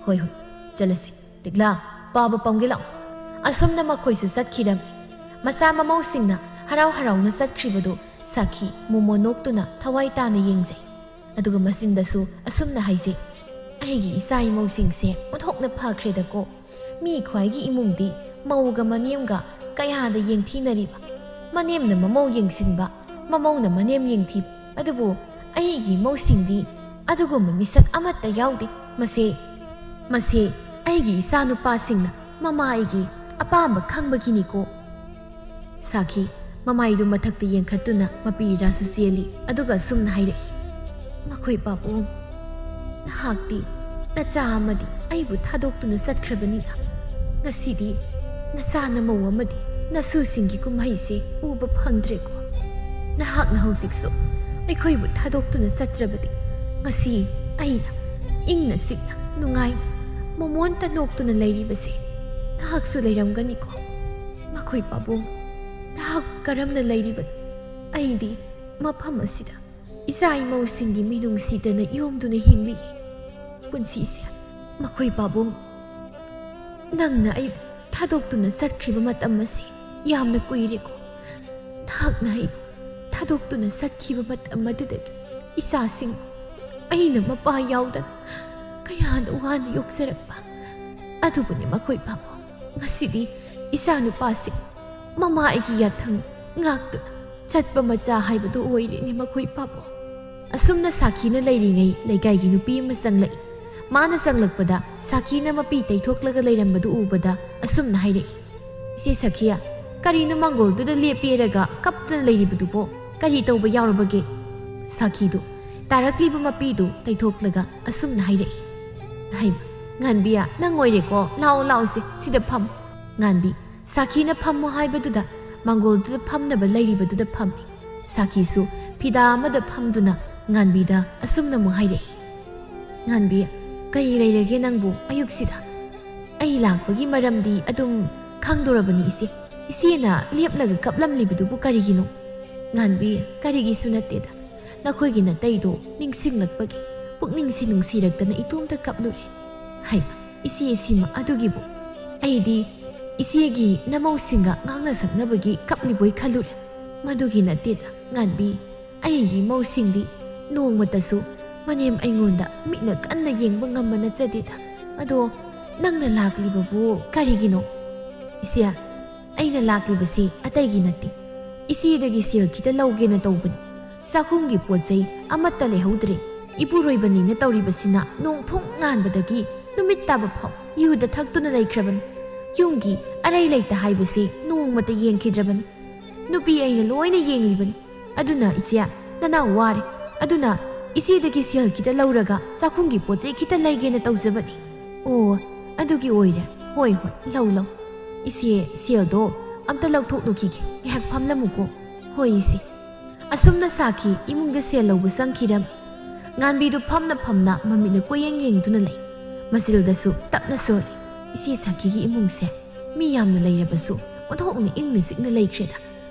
ꯍꯣꯏ ꯍꯣꯏ, ꯆꯠꯂꯁꯤ. ꯂꯤꯛꯂꯥ, ꯄꯥꯕ ꯄꯝꯒꯦ ꯂꯥꯛꯑꯣ. ꯑꯁꯨꯝꯅ ꯃꯈꯣꯏꯁꯨ ꯆꯠꯈꯤꯔꯝꯃꯤ. ꯃꯆꯥ ꯃꯃꯧꯁꯤꯡꯅ ꯍꯔꯥꯎ ꯍꯔꯥꯎꯅ ꯆꯠꯈ꯭ꯔꯤꯕꯗꯨ ꯁꯥꯈꯤ ꯃꯣꯃꯣ ꯅꯣꯛꯇꯨꯅ ꯊꯋꯥꯏ ꯇꯥꯅ ꯌꯦꯡꯖꯩ. ꯑꯗꯨꯒ ꯃꯆꯤꯟꯗꯁꯨ ꯑꯁꯨꯝꯅ ꯍꯥꯏꯖꯩ. ꯑꯩꯒꯤ ꯏꯆꯥ ꯏꯃꯧꯁꯤꯡꯁꯦ ꯑꯣꯟꯊꯣꯛꯅ ꯐꯈ꯭ꯔꯦꯗꯀꯣ. ꯃꯤ ꯈ꯭ꯋꯥꯏꯒꯤ ꯏꯃꯨꯡꯗꯤ ꯃꯧꯒ ꯃꯅꯦꯝꯒ ꯀꯌꯥꯗ ꯌꯦꯡꯊꯤꯅꯔꯤꯕ. ꯃꯅꯦꯝꯅ ꯃꯃꯧ ꯌꯦꯡꯁꯤꯟꯕ, ꯃꯃꯧꯅ ꯃꯅꯦꯝ ꯌꯦꯡꯊꯤꯕ. ꯑꯗꯨꯕꯨ ꯑꯩꯒꯤ ꯏꯃꯧꯁꯤꯡꯗꯤ ꯑꯗꯨꯒꯨꯝꯕ ꯃꯤꯁꯛ ꯑꯃꯠꯇ ꯌꯥꯎꯗꯦ. ꯃꯁꯦ ꯑꯩꯒꯤ ꯏꯆꯥꯅꯨꯄꯥꯁꯤꯡꯅ ꯃꯃꯥꯏꯒꯤ ꯑꯄꯥꯝꯕ ꯈꯪꯕꯒꯤꯅꯤꯀꯣ. ꯁꯥꯈꯤ ꯃꯃꯥꯏꯗꯨ ꯃꯊꯛꯇ ꯌꯦꯡꯈꯠꯇꯨꯅ ꯃꯄꯤꯔꯥꯁꯨ ꯆꯦꯜꯂꯤ. ꯑꯗꯨꯒ ꯑꯁꯨꯝꯅ ꯍꯥꯏꯔꯛꯏ. ꯃꯈꯣꯏ ꯄꯥꯕꯨꯡ, ꯅꯍꯥꯛꯇꯤ ꯅꯆꯥ ꯑꯃꯗꯤ ꯑꯩꯕꯨ ꯊꯥꯗꯣꯛꯇꯨꯅ ꯆꯠꯈ꯭ꯔꯕꯅꯤꯅ ꯉꯁꯤꯗꯤ ꯅꯆꯥ ꯅꯃꯧ ꯑꯃꯗꯤ ꯅꯁꯨꯁꯤꯡꯒꯤ ꯀꯨꯝꯍꯩꯁꯦ ꯎꯕ ꯐꯪꯗ꯭ꯔꯦꯀꯣ. ꯅꯍꯥꯛꯅ ꯍꯧꯖꯤꯛꯁꯨ ꯑꯩꯈꯣꯏꯕꯨ ꯊꯥꯗꯣꯛꯇꯨꯅ ꯆꯠꯇ꯭ꯔꯕꯗꯤ ꯉꯁꯤ ꯑꯩꯅ ꯏꯪꯅ ꯆꯤꯛꯅ ꯅꯨꯡꯉꯥꯏꯅ ꯃꯣꯃꯣꯟꯇ ꯅꯣꯛꯇꯨꯅ ꯂꯩꯔꯤꯕꯁꯦ ꯅꯍꯥꯛꯁꯨ ꯂꯩꯔꯝꯒꯅꯤꯀꯣ. ꯃꯈꯣꯏ ꯄꯥꯕꯨꯡ, ꯅꯍꯥꯛ ꯀꯔꯝꯅ ꯂꯩꯔꯤꯕꯅꯣ? ꯑꯩꯗꯤ ꯃꯐꯝ ꯑꯁꯤꯗ ꯏꯆꯥ ꯏꯃꯧꯁꯤꯡꯒꯤ ꯃꯤꯅꯨꯡꯁꯤꯗꯅ ꯌꯣꯝꯗꯨꯅ ꯍꯤꯡꯂꯤ. ꯄꯨꯟꯁꯤꯁꯦ ꯃꯈꯣꯏ ꯄꯥꯕꯨꯡ, ꯅꯪꯅ ꯑꯩ ꯊꯥꯗꯣꯛꯇꯨꯅ ꯆꯠꯈ꯭ꯔꯤꯕ ꯃꯇꯝ ꯑꯁꯤ ꯌꯥꯝꯅ ꯀꯨꯏꯔꯦꯀꯣ. ꯅꯍꯥꯛꯅ ꯑꯩꯕꯨ ꯊꯥꯗꯣꯛꯇꯨꯅ ꯆꯠꯈꯤꯕ ꯃꯇꯝ ꯑꯗꯨꯗꯒꯤ ꯏꯆꯥꯁꯤꯡ ꯑꯩꯅ ꯃꯄꯥ ꯌꯥꯎꯗꯅ ꯀꯌꯥꯗ ꯋꯥꯅ ꯌꯣꯛꯆꯔꯛꯄ. ꯑꯗꯨꯕꯨꯅꯤ ꯃꯈꯣꯏ ꯄꯥꯕꯨꯡ, ꯉꯁꯤꯗꯤ ꯏꯆꯥꯅꯨꯄꯥꯁꯤꯡ ꯃꯃꯥꯒꯤ ꯌꯥꯊꯪ ꯉꯥꯛꯇꯨꯅ ꯆꯠꯄ ꯃꯆꯥ ꯍꯥꯏꯕꯗꯨ ꯑꯣꯏꯔꯦꯅꯦ ꯃꯈꯣꯏ ꯄꯥꯕꯨꯡ. ꯑꯁꯨꯝꯅ ꯁꯥꯈꯤꯅ ꯂꯩꯔꯤꯉꯩ ꯂꯩꯀꯥꯏꯒꯤ ꯅꯨꯄꯤ ꯑꯃ ꯆꯪꯂꯛꯏ. ꯃꯥꯅ ꯆꯪꯂꯛꯄꯗ ꯁꯥꯈꯤꯅ ꯃꯄꯤ ꯇꯩꯊꯣꯛꯂꯒ ꯂꯩꯔꯝꯕꯗꯨ ꯎꯕꯗ ꯑꯁꯨꯝꯅ ꯍꯥꯏꯔꯛꯏ. ꯏꯆꯦ ꯁꯈꯤꯌꯥ, ꯀꯔꯤꯅꯣ ꯃꯥꯡꯒꯣꯜꯗꯨꯗ ꯂꯦꯞꯄꯦꯔꯒ ꯀꯞꯇꯨꯅ ꯂꯩꯔꯤꯕꯗꯨꯕꯣ? ꯀꯔꯤ ꯇꯧꯕ ꯌꯥꯎꯔꯕꯒꯦ? ꯁꯥꯈꯤꯗꯨ ꯇꯥꯔꯛꯂꯤꯕ ꯃꯄꯤꯗꯨ ꯇꯩꯊꯣꯛꯂꯒ ꯑꯁꯨꯝꯅ ꯍꯥꯏꯔꯛꯏ. ꯍꯩꯃ, ꯉꯥꯟꯕꯤꯌꯥ, ꯅꯪ ꯑꯣꯏꯔꯦꯀꯣ. ꯂꯥꯛꯑꯣ ꯂꯥꯛꯑꯣꯁꯦ, ꯁꯤꯗ ꯐꯝ. ꯉꯥꯟꯕꯤ ꯁꯥꯈꯤꯅ ꯐꯝꯃꯣ ꯍꯥꯏꯕꯗꯨꯗ ꯃꯥꯡꯒꯣꯜꯗꯨꯗ ꯐꯝꯅꯕ ꯂꯩꯔꯤꯕꯗꯨꯗ ꯐꯝꯃꯤ. ꯁꯥꯈꯤꯁꯨ ꯐꯤꯗꯥ ꯑꯃꯗ ꯐꯝꯗꯨꯅ ꯉꯥꯟꯕꯤꯗ ꯑꯁꯨꯝꯅ ꯑꯃꯨꯛ ꯍꯥꯏꯔꯛꯏ. ꯉꯥꯟꯕꯤ, ꯀꯔꯤ ꯂꯩꯔꯒꯦ ꯅꯪꯕꯨ ꯑꯌꯨꯛꯁꯤꯗ? ꯑꯩ ꯂꯥꯛꯄꯒꯤ ꯃꯔꯝꯗꯤ ꯑꯗꯨꯝ ꯈꯪꯗꯣꯔꯕꯅꯤ ꯏꯆꯦ. ꯏꯆꯦꯅ ꯂꯦꯞꯂꯒ ꯀꯞꯂꯝꯂꯤꯕꯗꯨꯕꯨ ꯀꯔꯤꯒꯤꯅꯣ? ꯉꯥꯟꯕꯤ, ꯀꯔꯤꯒꯤꯁꯨ ꯅꯠꯇꯦꯗ. ꯅꯈꯣꯏꯒꯤ ꯅꯇꯩꯗꯣ ꯅꯤꯡꯁꯤꯡꯂꯛꯄꯒꯤ ꯄꯨꯛꯅꯤꯡꯁꯤ ꯅꯨꯡꯁꯤꯔꯛꯇꯅ ꯏꯇꯣꯝꯇ ꯀꯞꯂꯨꯔꯦ. ꯍꯩꯃ, ꯏꯆꯦꯁꯤꯃ ꯑꯗꯨꯒꯤꯕꯨ ꯑꯩꯗꯤ ꯏꯆꯦꯒꯤ ꯅꯃꯧꯁꯤꯡꯒ ꯉꯥꯡꯅ ꯁꯛꯅꯕꯒꯤ ꯀꯞꯂꯤꯕꯣꯏ ꯈꯜꯂꯨꯔꯦ. ꯃꯗꯨꯒꯤ ꯅꯠꯇꯦꯗ ꯉꯥꯟꯕꯤ. ꯑꯩꯒꯤ ꯃꯧꯁꯤꯡꯗꯤ ꯅꯣꯡꯃꯇꯁꯨ ꯃꯅꯦꯝ ꯑꯩꯉꯣꯟꯗ ꯃꯤꯠꯅ ꯀꯟꯅ ꯌꯦꯡꯕ ꯉꯝꯕ ꯅꯠꯆꯗꯦꯗ. ꯑꯗꯣ ꯅꯪꯅ ꯂꯥꯛꯂꯤꯕꯕꯨ ꯀꯔꯤꯒꯤꯅꯣ? ꯏꯆꯦ, ꯑꯩꯅ ꯂꯥꯛꯂꯤꯕꯁꯤ ꯑꯇꯩꯒꯤ ꯅꯠꯇꯦ. ꯏꯆꯦꯗꯒꯤ ꯁꯦꯜ ꯈꯤꯇ ꯂꯧꯒꯦꯅ ꯇꯧꯕꯅꯤ. ꯆꯥꯛꯈꯨꯝꯒꯤ ꯄꯣꯠ ꯆꯩ ꯑꯃꯠꯇ ꯂꯩꯍꯧꯗ꯭ꯔꯦ. ꯏꯄꯨꯔꯣꯏꯕꯅꯤꯅ ꯇꯧꯔꯤꯕꯁꯤꯅ ꯅꯣꯡꯐꯨꯡ ꯉꯥꯟꯕꯗꯒꯤ ꯅꯨꯃꯤꯠ ꯇꯥꯕ ꯐꯥꯎ ꯌꯨꯗ ꯊꯛꯇꯨꯅ ꯂꯩꯈ꯭ꯔꯕꯅꯤ. ꯌꯨꯝꯒꯤ ꯑꯔꯩ ꯂꯩꯇ ꯍꯥꯏꯕꯁꯤ ꯅꯣꯡꯃꯇ ꯌꯦꯡꯈꯤꯗ꯭ꯔꯕꯅꯤ. ꯅꯨꯄꯤ ꯑꯩꯅ ꯂꯣꯏꯅ ꯌꯦꯡꯂꯤꯕꯅꯤ. ꯑꯗꯨꯅ ꯏꯆꯦ, ꯅꯅꯥꯎ ꯋꯥꯔꯦ. ꯑꯗꯨꯅ ꯏꯆꯦꯗꯒꯤ ꯁꯦꯜ ꯈꯤꯇ ꯂꯧꯔꯒ ꯆꯥꯛꯈꯨꯝꯒꯤ ꯄꯣꯠ ꯆꯩ ꯈꯤꯇ ꯂꯩꯒꯦꯅ ꯇꯧꯖꯕꯅꯤ. ꯑꯣ, ꯑꯗꯨꯒꯤ ꯑꯣꯏꯔꯦ. ꯍꯣꯏ ꯍꯣꯏ, ꯂꯧ. ꯏꯆꯦ, ꯁꯦꯜꯗꯣ ꯑꯝꯇ ꯂꯧꯊꯣꯛꯂꯨꯈꯤꯒꯦ. ꯉꯥꯏꯍꯥꯛ ꯐꯝꯂꯝꯃꯨꯀꯣ. ꯍꯣꯏ ꯏꯆꯦ. ꯑꯁꯨꯝꯅ ꯁꯥꯈꯤ ꯏꯃꯨꯡꯗ ꯁꯦꯜ ꯂꯧꯕ ꯆꯪꯈꯤꯔꯝꯃꯤ. ꯉꯥꯟꯕꯤꯗꯨ ꯐꯝꯅ ꯐꯝꯅ ꯃꯃꯤꯠꯅ ꯀꯣꯌꯦꯡ ꯌꯦꯡꯗꯨꯅ ꯂꯩ. ꯃꯆꯤꯜꯗꯁꯨ ꯇꯞꯅ ꯁꯣꯜꯂꯤ. ꯏꯆꯦ ꯁꯥꯈꯤꯒꯤ ꯏꯃꯨꯡꯁꯦ ꯃꯤ ꯌꯥꯝꯅ ꯂꯩꯔꯕꯁꯨ ꯑꯣꯟꯊꯣꯛꯅ ꯏꯪꯅ ꯆꯤꯛꯅ ꯂꯩꯈ꯭ꯔꯦꯗ.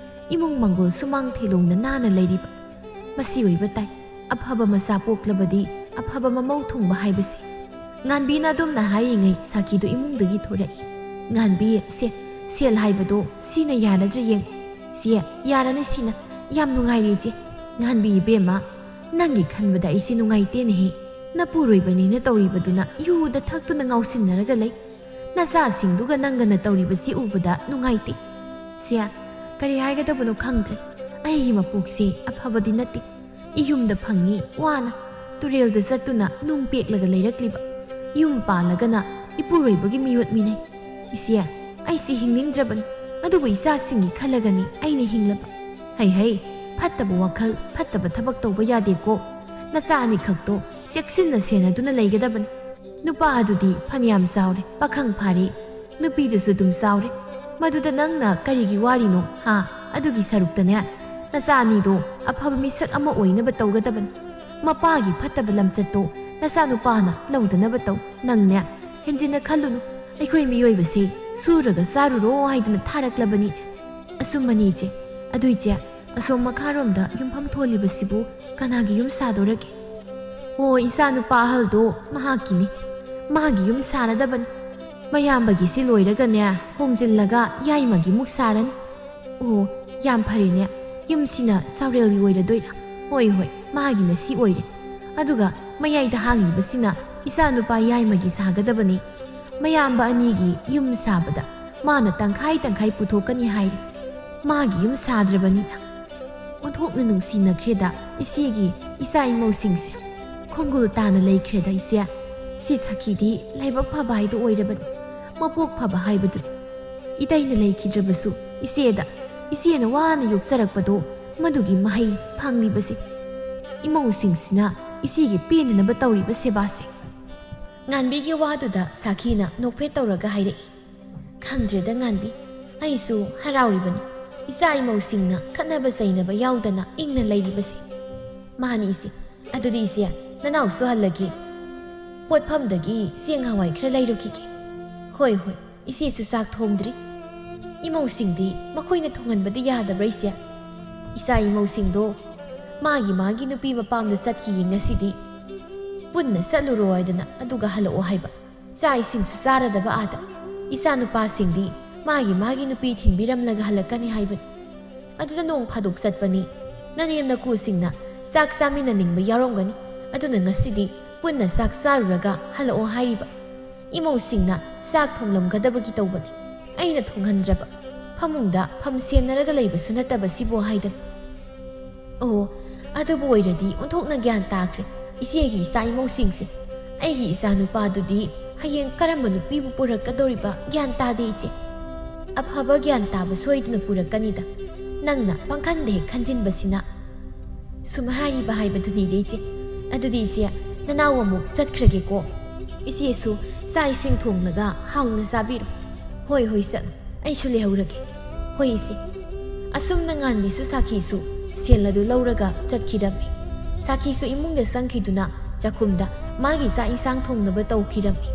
ꯏꯃꯨꯡ ꯃꯪꯒꯣꯜ ꯁꯨꯃꯥꯡ ꯐꯤꯂꯣꯡꯅ ꯅꯥꯟꯅ ꯂꯩꯔꯤꯕ. ꯃꯁꯤ ꯑꯣꯏꯕ ꯇꯥꯏ ꯑꯐꯕ ꯃꯆꯥ ꯄꯣꯛꯂꯕꯗꯤ ꯑꯐꯕ ꯃꯃꯧ ꯊꯨꯡꯕ ꯍꯥꯏꯕꯁꯤ. ꯉꯥꯟꯕꯤꯅ ꯑꯗꯨꯝꯅ ꯍꯥꯏꯔꯤꯉꯩ ꯁꯥꯈꯤꯗꯨ ꯏꯃꯨꯡꯗꯒꯤ ꯊꯣꯔꯛꯏ. ꯉꯥꯟꯕꯤ, ꯁꯦꯜ ꯍꯥꯏꯕꯗꯣ ꯁꯤꯅ ꯌꯥꯔꯗ꯭ꯔꯥ ꯌꯦꯡ. ꯏꯆꯦ, ꯌꯥꯔꯅꯤ ꯁꯤꯅ. ꯌꯥꯝ ꯅꯨꯡꯉꯥꯏꯔꯦ ꯏꯆꯦ. ꯉꯥꯟꯕꯤ ꯏꯕꯦꯝꯃ, ꯅꯪꯒꯤ ꯈꯟꯕꯗ ꯑꯩꯁꯦ ꯅꯨꯡꯉꯥꯏꯇꯦꯅꯦꯍꯦ. ꯅꯄꯨꯔꯣꯏꯕꯅꯤꯅ ꯇꯧꯔꯤꯕꯗꯨꯅ ꯌꯨꯗ ꯊꯛꯇꯨꯅ ꯉꯥꯎꯁꯤꯟꯅꯔꯒ ꯂꯩ. ꯅꯆꯥꯁꯤꯡꯗꯨꯒ ꯅꯪꯒꯅ ꯇꯧꯔꯤꯕꯁꯤ ꯎꯕꯗ ꯅꯨꯡꯉꯥꯏꯇꯦ. ꯁꯦ, ꯀꯔꯤ ꯍꯥꯏꯒꯗꯕꯅꯣ ꯈꯪꯗ꯭ꯔꯦ. ꯑꯩꯒꯤ ꯃꯄꯣꯛꯁꯦ ꯑꯐꯕꯗꯤ ꯅꯠꯇꯦ. ꯏꯌꯨꯝꯗ ꯐꯪꯉꯤ ꯋꯥꯅ ꯇꯨꯔꯦꯜꯗ ꯆꯠꯇꯨꯅ ꯅꯨꯡ ꯄꯦꯛꯂꯒ ꯂꯩꯔꯛꯂꯤꯕ. ꯌꯨꯝ ꯄꯥꯜꯂꯒꯅ ꯏꯄꯨꯔꯣꯏꯕꯒꯤ ꯃꯤꯑꯣꯠ ꯃꯤꯅꯩ. ꯏꯆꯦ, ꯑꯩꯁꯤ ꯍꯤꯡꯅꯤꯡꯗ꯭ꯔꯕꯅꯤ. ꯑꯗꯨꯕꯨ ꯏꯆꯥꯁꯤꯡꯒꯤ ꯈꯜꯂꯒꯅꯤ ꯑꯩꯅ ꯍꯤꯡꯂꯕ. ꯍꯩ, ꯐꯠꯇꯕ ꯋꯥꯈꯜ, ꯐꯠꯇꯕ ꯊꯕꯛ ꯇꯧꯕ ꯌꯥꯗꯦꯀೋ. ꯅꯆꯥ ꯑꯅꯤꯈꯛꯇꯣ ꯆꯦꯛꯁꯤꯟꯅ ꯁꯦꯟꯅꯗꯨꯅ ꯂꯩꯒꯗꯕꯅꯤ. ꯅꯨꯄꯥ ꯑꯗꯨꯗꯤ ꯐꯅꯌꯥꯝ ꯆꯥꯎꯔꯦ, ꯄꯥꯈꯪ ꯐꯥꯔꯦ. ꯅꯨꯄꯤꯗꯨꯁꯨ ꯑꯗꯨꯝ ꯆꯥꯎꯔꯦ. ꯃꯗꯨꯗ ꯅꯪꯅ ꯀꯔꯤꯒꯤ ꯋꯥꯔꯤꯅꯣ? ꯑꯗꯨꯒꯤ ꯁꯔꯨꯛꯇꯅꯦ, ꯅꯆꯥ ꯑꯅꯤꯗꯣ ꯑꯐꯕ ꯃꯤꯁꯛ ꯑꯃ ꯑꯣꯏꯅꯕ ꯇꯧꯒꯗꯕꯅꯤ. ꯃꯄꯥꯒꯤ ꯐꯠꯇꯕ ꯂꯝꯆꯠꯇꯣ ꯅꯆꯥ ꯅꯨꯄꯥꯅ ꯂꯧꯗꯅꯕ ꯇꯧ. ꯅꯪꯅꯦ ꯍꯦꯟꯖꯤꯟꯅ ꯈꯜꯂꯨꯅꯨ. ꯑꯩꯈꯣꯏ ꯃꯤꯑꯣꯏꯕꯁꯦ ꯁꯨꯔꯒ ꯆꯥꯔꯨꯔꯣ ꯍꯥꯏꯗꯅ ꯊꯥꯔꯛꯂꯕꯅꯤ. ꯑꯁꯨꯝꯕꯅꯤ ꯏꯆꯦ. ꯑꯗꯨ ꯏꯆꯦ ꯑꯁꯣꯝ ꯃꯈꯥꯔꯣꯝꯗ ꯌꯨꯝꯐꯝ ꯊꯣꯜꯂꯤꯕꯁꯤꯕꯨ ꯀꯅꯥꯒꯤ ꯌꯨꯝ ꯁꯥꯗꯣꯔꯒꯦ? ꯑꯣ ꯏꯆꯥꯅꯨꯄꯥ ꯑꯍꯜꯗꯣ ꯃꯍꯥꯛꯀꯤꯅꯤ, ꯃꯥꯒꯤ ꯌꯨꯝ ꯁꯥꯔꯗꯕꯅꯤ꯫ ꯃꯌꯥꯝꯕꯒꯤꯁꯤ ꯂꯣꯏꯔꯒꯅꯦ ꯍꯣꯡꯖꯤꯜꯂꯒ ꯌꯥꯏꯃꯒꯤ ꯃꯨꯛ ꯁꯥꯔꯅꯤ꯫ ꯑꯣ ꯌꯥꯝ ꯐꯔꯦꯅꯦ, ꯌꯨꯝꯁꯤꯅ ꯁꯥꯎꯔꯦꯜꯒꯤ ꯑꯣꯏꯔꯗꯣꯏꯔꯥ? ꯍꯣꯏ ꯍꯣꯏ ꯃꯥꯒꯤꯅ ꯁꯤ ꯑꯣꯏꯔꯦ, ꯑꯗꯨꯒ ꯃꯌꯥꯏꯗ ꯍꯥꯡꯂꯤꯕꯁꯤꯅ ꯏꯆꯥꯅꯨꯄꯥ ꯌꯥꯏꯃꯒꯤ ꯁꯥꯒꯗꯕꯅꯤ꯫ ꯃꯌꯥꯝꯕ ꯑꯅꯤꯒꯤ ꯌꯨꯝ ꯁꯥꯕꯗ ꯃꯥꯅ ꯇꯪꯈꯥꯏ ꯇꯪꯈꯥꯏ ꯄꯨꯊꯣꯛꯀꯅꯤ ꯍꯥꯏꯔꯤ꯫ ꯃꯥꯒꯤ ꯌꯨꯝ ꯁꯥꯗ꯭ꯔꯕꯅꯤꯅ ꯑꯣꯟꯊꯣꯛꯅ ꯅꯨꯡꯁꯤꯅꯈ꯭ꯔꯦꯗ ꯏꯆꯦꯒꯤ ꯏꯆꯥ ꯏꯃꯧꯁꯤꯡꯁꯦ꯫ ꯈꯣꯡꯒꯨꯜ ꯇꯥꯅ ꯂꯩꯈ꯭ꯔꯦꯗ ꯏꯆꯦ꯫ ꯁꯤ ꯁꯈꯤꯗꯤ ꯂꯥꯏꯕꯛ ꯐꯕ ꯍꯥꯏꯗꯨ ꯑꯣꯏꯔꯕꯅꯤ, ꯃꯄꯣꯛ ꯐꯕ ꯍꯥꯏꯕꯗꯨ꯫ ꯏꯇꯩꯅ ꯂꯩꯈꯤꯗ꯭ꯔꯕꯁꯨ ꯏꯆꯦꯅ ꯋꯥꯅ ꯌꯣꯛꯆꯔꯛꯄꯗꯣ ꯃꯗꯨꯒꯤ ꯃꯍꯩ ꯐꯪꯂꯤꯕꯁꯤ꯫ ꯏꯃꯧꯁꯤꯡꯁꯤꯅ ꯏꯆꯦꯒꯤ ꯄꯦꯟꯅꯅꯕ ꯇꯧꯔꯤꯕ ꯁꯦꯕꯥꯁꯦ꯫ ꯉꯥꯟꯕꯤꯒꯤ ꯋꯥꯗꯨꯗ ꯁꯥꯈꯤꯅ ꯅꯣꯛꯐꯦꯠ ꯇꯧꯔꯒ ꯍꯥꯏꯔꯛꯏ꯫ ꯈꯪꯗ꯭ꯔꯦꯗ ꯉꯥꯟꯕꯤ, ꯑꯩꯁꯨ ꯍꯔꯥꯎꯔꯤꯕꯅꯤ ꯏꯆꯥ ꯏꯃꯧꯁꯤꯡꯅ ꯈꯠꯅꯕ ꯆꯩꯅꯕ ꯌꯥꯎꯗꯅ ꯏꯪꯅ ꯂꯩꯔꯤꯕꯁꯤ꯫ ꯃꯥꯅꯤ ꯏꯆꯦ, ꯑꯗꯨꯗꯤ ꯏꯆꯦ ꯅꯅꯥꯎꯁꯨ ꯍꯜꯂꯒꯦ, ꯄꯣꯠꯐꯝꯗꯒꯤ ꯆꯦꯡ ꯍꯋꯥꯏ ꯈꯔ ꯂꯩꯔꯨꯈꯤꯒꯦ꯫ ꯍꯣꯏ ꯍꯣꯏ ꯏꯆꯦꯁꯨ ꯆꯥꯛ ꯊꯣꯡꯗ꯭ꯔꯤ꯫ ꯏꯃꯧꯁꯤꯡꯗꯤ ꯃꯈꯣꯏꯅ ꯊꯣꯡꯍꯟꯕꯗꯤ ꯌꯥꯗꯕ꯭ꯔꯥ ꯏꯆꯦ? ꯏꯆꯥ ꯏꯃꯧꯁꯤꯡꯗꯣ ꯃꯥꯒꯤ ꯅꯨꯄꯤ ꯃꯄꯥꯝꯗ ꯆꯠꯈꯤꯌꯦ ꯉꯁꯤꯗꯤ꯫ ꯄꯨꯟꯅ ꯆꯠꯂꯨꯔꯣ ꯍꯥꯏꯗꯅ ꯑꯗꯨꯒ ꯍꯜꯂꯛꯑꯣ ꯍꯥꯏꯕ꯫ ꯆꯥꯛ ꯏꯁꯤꯡꯁꯨ ꯆꯥꯔꯗꯕ ꯑꯥꯗ꯫ ꯏꯆꯥ ꯅꯨꯄꯥꯁꯤꯡꯗꯤ ꯃꯥꯒꯤ ꯅꯨꯄꯤ ꯊꯤꯟꯕꯤꯔꯝꯂꯒ ꯍꯜꯂꯛꯀꯅꯤ ꯍꯥꯏꯕꯅꯤ꯫ ꯑꯗꯨꯗ ꯅꯣꯡ ꯐꯥꯗꯣꯛ ꯆꯠꯄꯅꯤ, ꯅꯅꯦꯝ ꯅꯀꯨꯁꯤꯡꯅ ꯆꯥꯛ ꯆꯥꯃꯤꯟꯅꯅꯤꯡꯕ ꯌꯥꯎꯔꯝꯒꯅꯤ, ꯑꯗꯨꯅ ꯉꯁꯤꯗꯤ ꯄꯨꯟꯅ ꯆꯥꯛ ꯆꯥꯔꯨꯔꯒ ꯍꯜꯂꯛꯑꯣ ꯍꯥꯏꯔꯤꯕ꯫ ꯏꯃꯧꯁꯤꯡꯅ ꯆꯥꯛ ꯊꯣꯡꯂꯝꯒꯗꯕꯒꯤ ꯇꯧꯕꯅꯤ, ꯑꯩꯅ ꯊꯣꯡꯍꯟꯗ꯭ꯔꯕ꯫ ꯐꯃꯨꯡꯗ ꯐꯝ ꯁꯦꯟꯅꯔꯒ ꯂꯩꯕꯁꯨ ꯅꯠꯇꯕ ꯁꯤꯕꯨ ꯍꯥꯏꯗꯅ꯫ ꯑꯣ ꯑꯗꯨꯕꯨ ꯑꯣꯏꯔꯗꯤ ꯑꯣꯟꯊꯣꯛꯅ ꯒ꯭ꯌꯥꯟ ꯇꯥꯈ꯭ꯔꯦ ꯏꯆꯦꯒꯤ ꯏꯆꯥ ꯏꯃꯧꯁꯤꯡꯁꯦ꯫ ꯑꯩꯒꯤ ꯏꯆꯥ ꯅꯨꯄꯥꯗꯨꯗꯤ ꯍꯌꯦꯡ ꯀꯔꯝꯕ ꯅꯨꯄꯤꯕꯨ ꯄꯨꯔꯛꯀꯗꯧꯔꯤꯕ ꯒ꯭ꯌꯥꯟ ꯇꯥꯗꯦ ꯏꯆꯦ꯫ ꯑꯐꯕ ꯒ꯭ꯌꯥꯟ ꯇꯥꯕ ꯁꯣꯏꯗꯅ ꯄꯨꯔꯛꯀꯅꯤꯗ, ꯅꯪꯅ ꯄꯪꯈꯟꯗ ꯍꯦꯛ ꯈꯟꯖꯤꯟꯕꯁꯤꯅ꯫ ꯁꯨꯝ ꯍꯥꯏꯔꯤꯕ ꯍꯥꯏꯕꯗꯨꯅꯤꯗ ꯏꯆꯦ꯫ ꯑꯗꯨꯗꯤ ꯏꯆꯦ ꯅꯅꯥꯎ ꯑꯃꯨꯛ ꯆꯠꯈ꯭ꯔꯒꯦꯀꯣ꯫ ꯏꯆꯦꯁꯨ ꯆꯥꯛ ꯏꯁꯤꯡ ꯊꯣꯡꯂꯒ ꯍꯥꯎꯅ ꯆꯥꯕꯤꯔꯣ꯫ ꯍꯣꯏ ꯍꯣꯏ ꯆꯠꯂꯣ, ꯑꯩꯁꯨ ꯂꯩꯍꯧꯔꯒꯦ꯫ ꯍꯣꯏ ꯏꯆꯦ꯫ ꯑꯁꯨꯝꯅ ꯉꯥꯟꯕꯤꯁꯨ ꯁꯥꯈꯤꯁꯨ ꯁꯦꯜ ꯑꯗꯨ ꯂꯧꯔꯒ ꯆꯠꯈꯤꯔꯝꯃꯤ꯫ ꯁꯥꯈꯤꯁꯨ ꯏꯃꯨꯡꯗ ꯆꯪꯈꯤꯗꯨꯅ ꯆꯥꯛꯈꯨꯝꯗ ꯃꯥꯒꯤ ꯆꯥꯛ ꯏꯟꯁꯥꯡ ꯊꯣꯡꯅꯕ ꯇꯧꯈꯤꯔꯝꯃꯤ꯫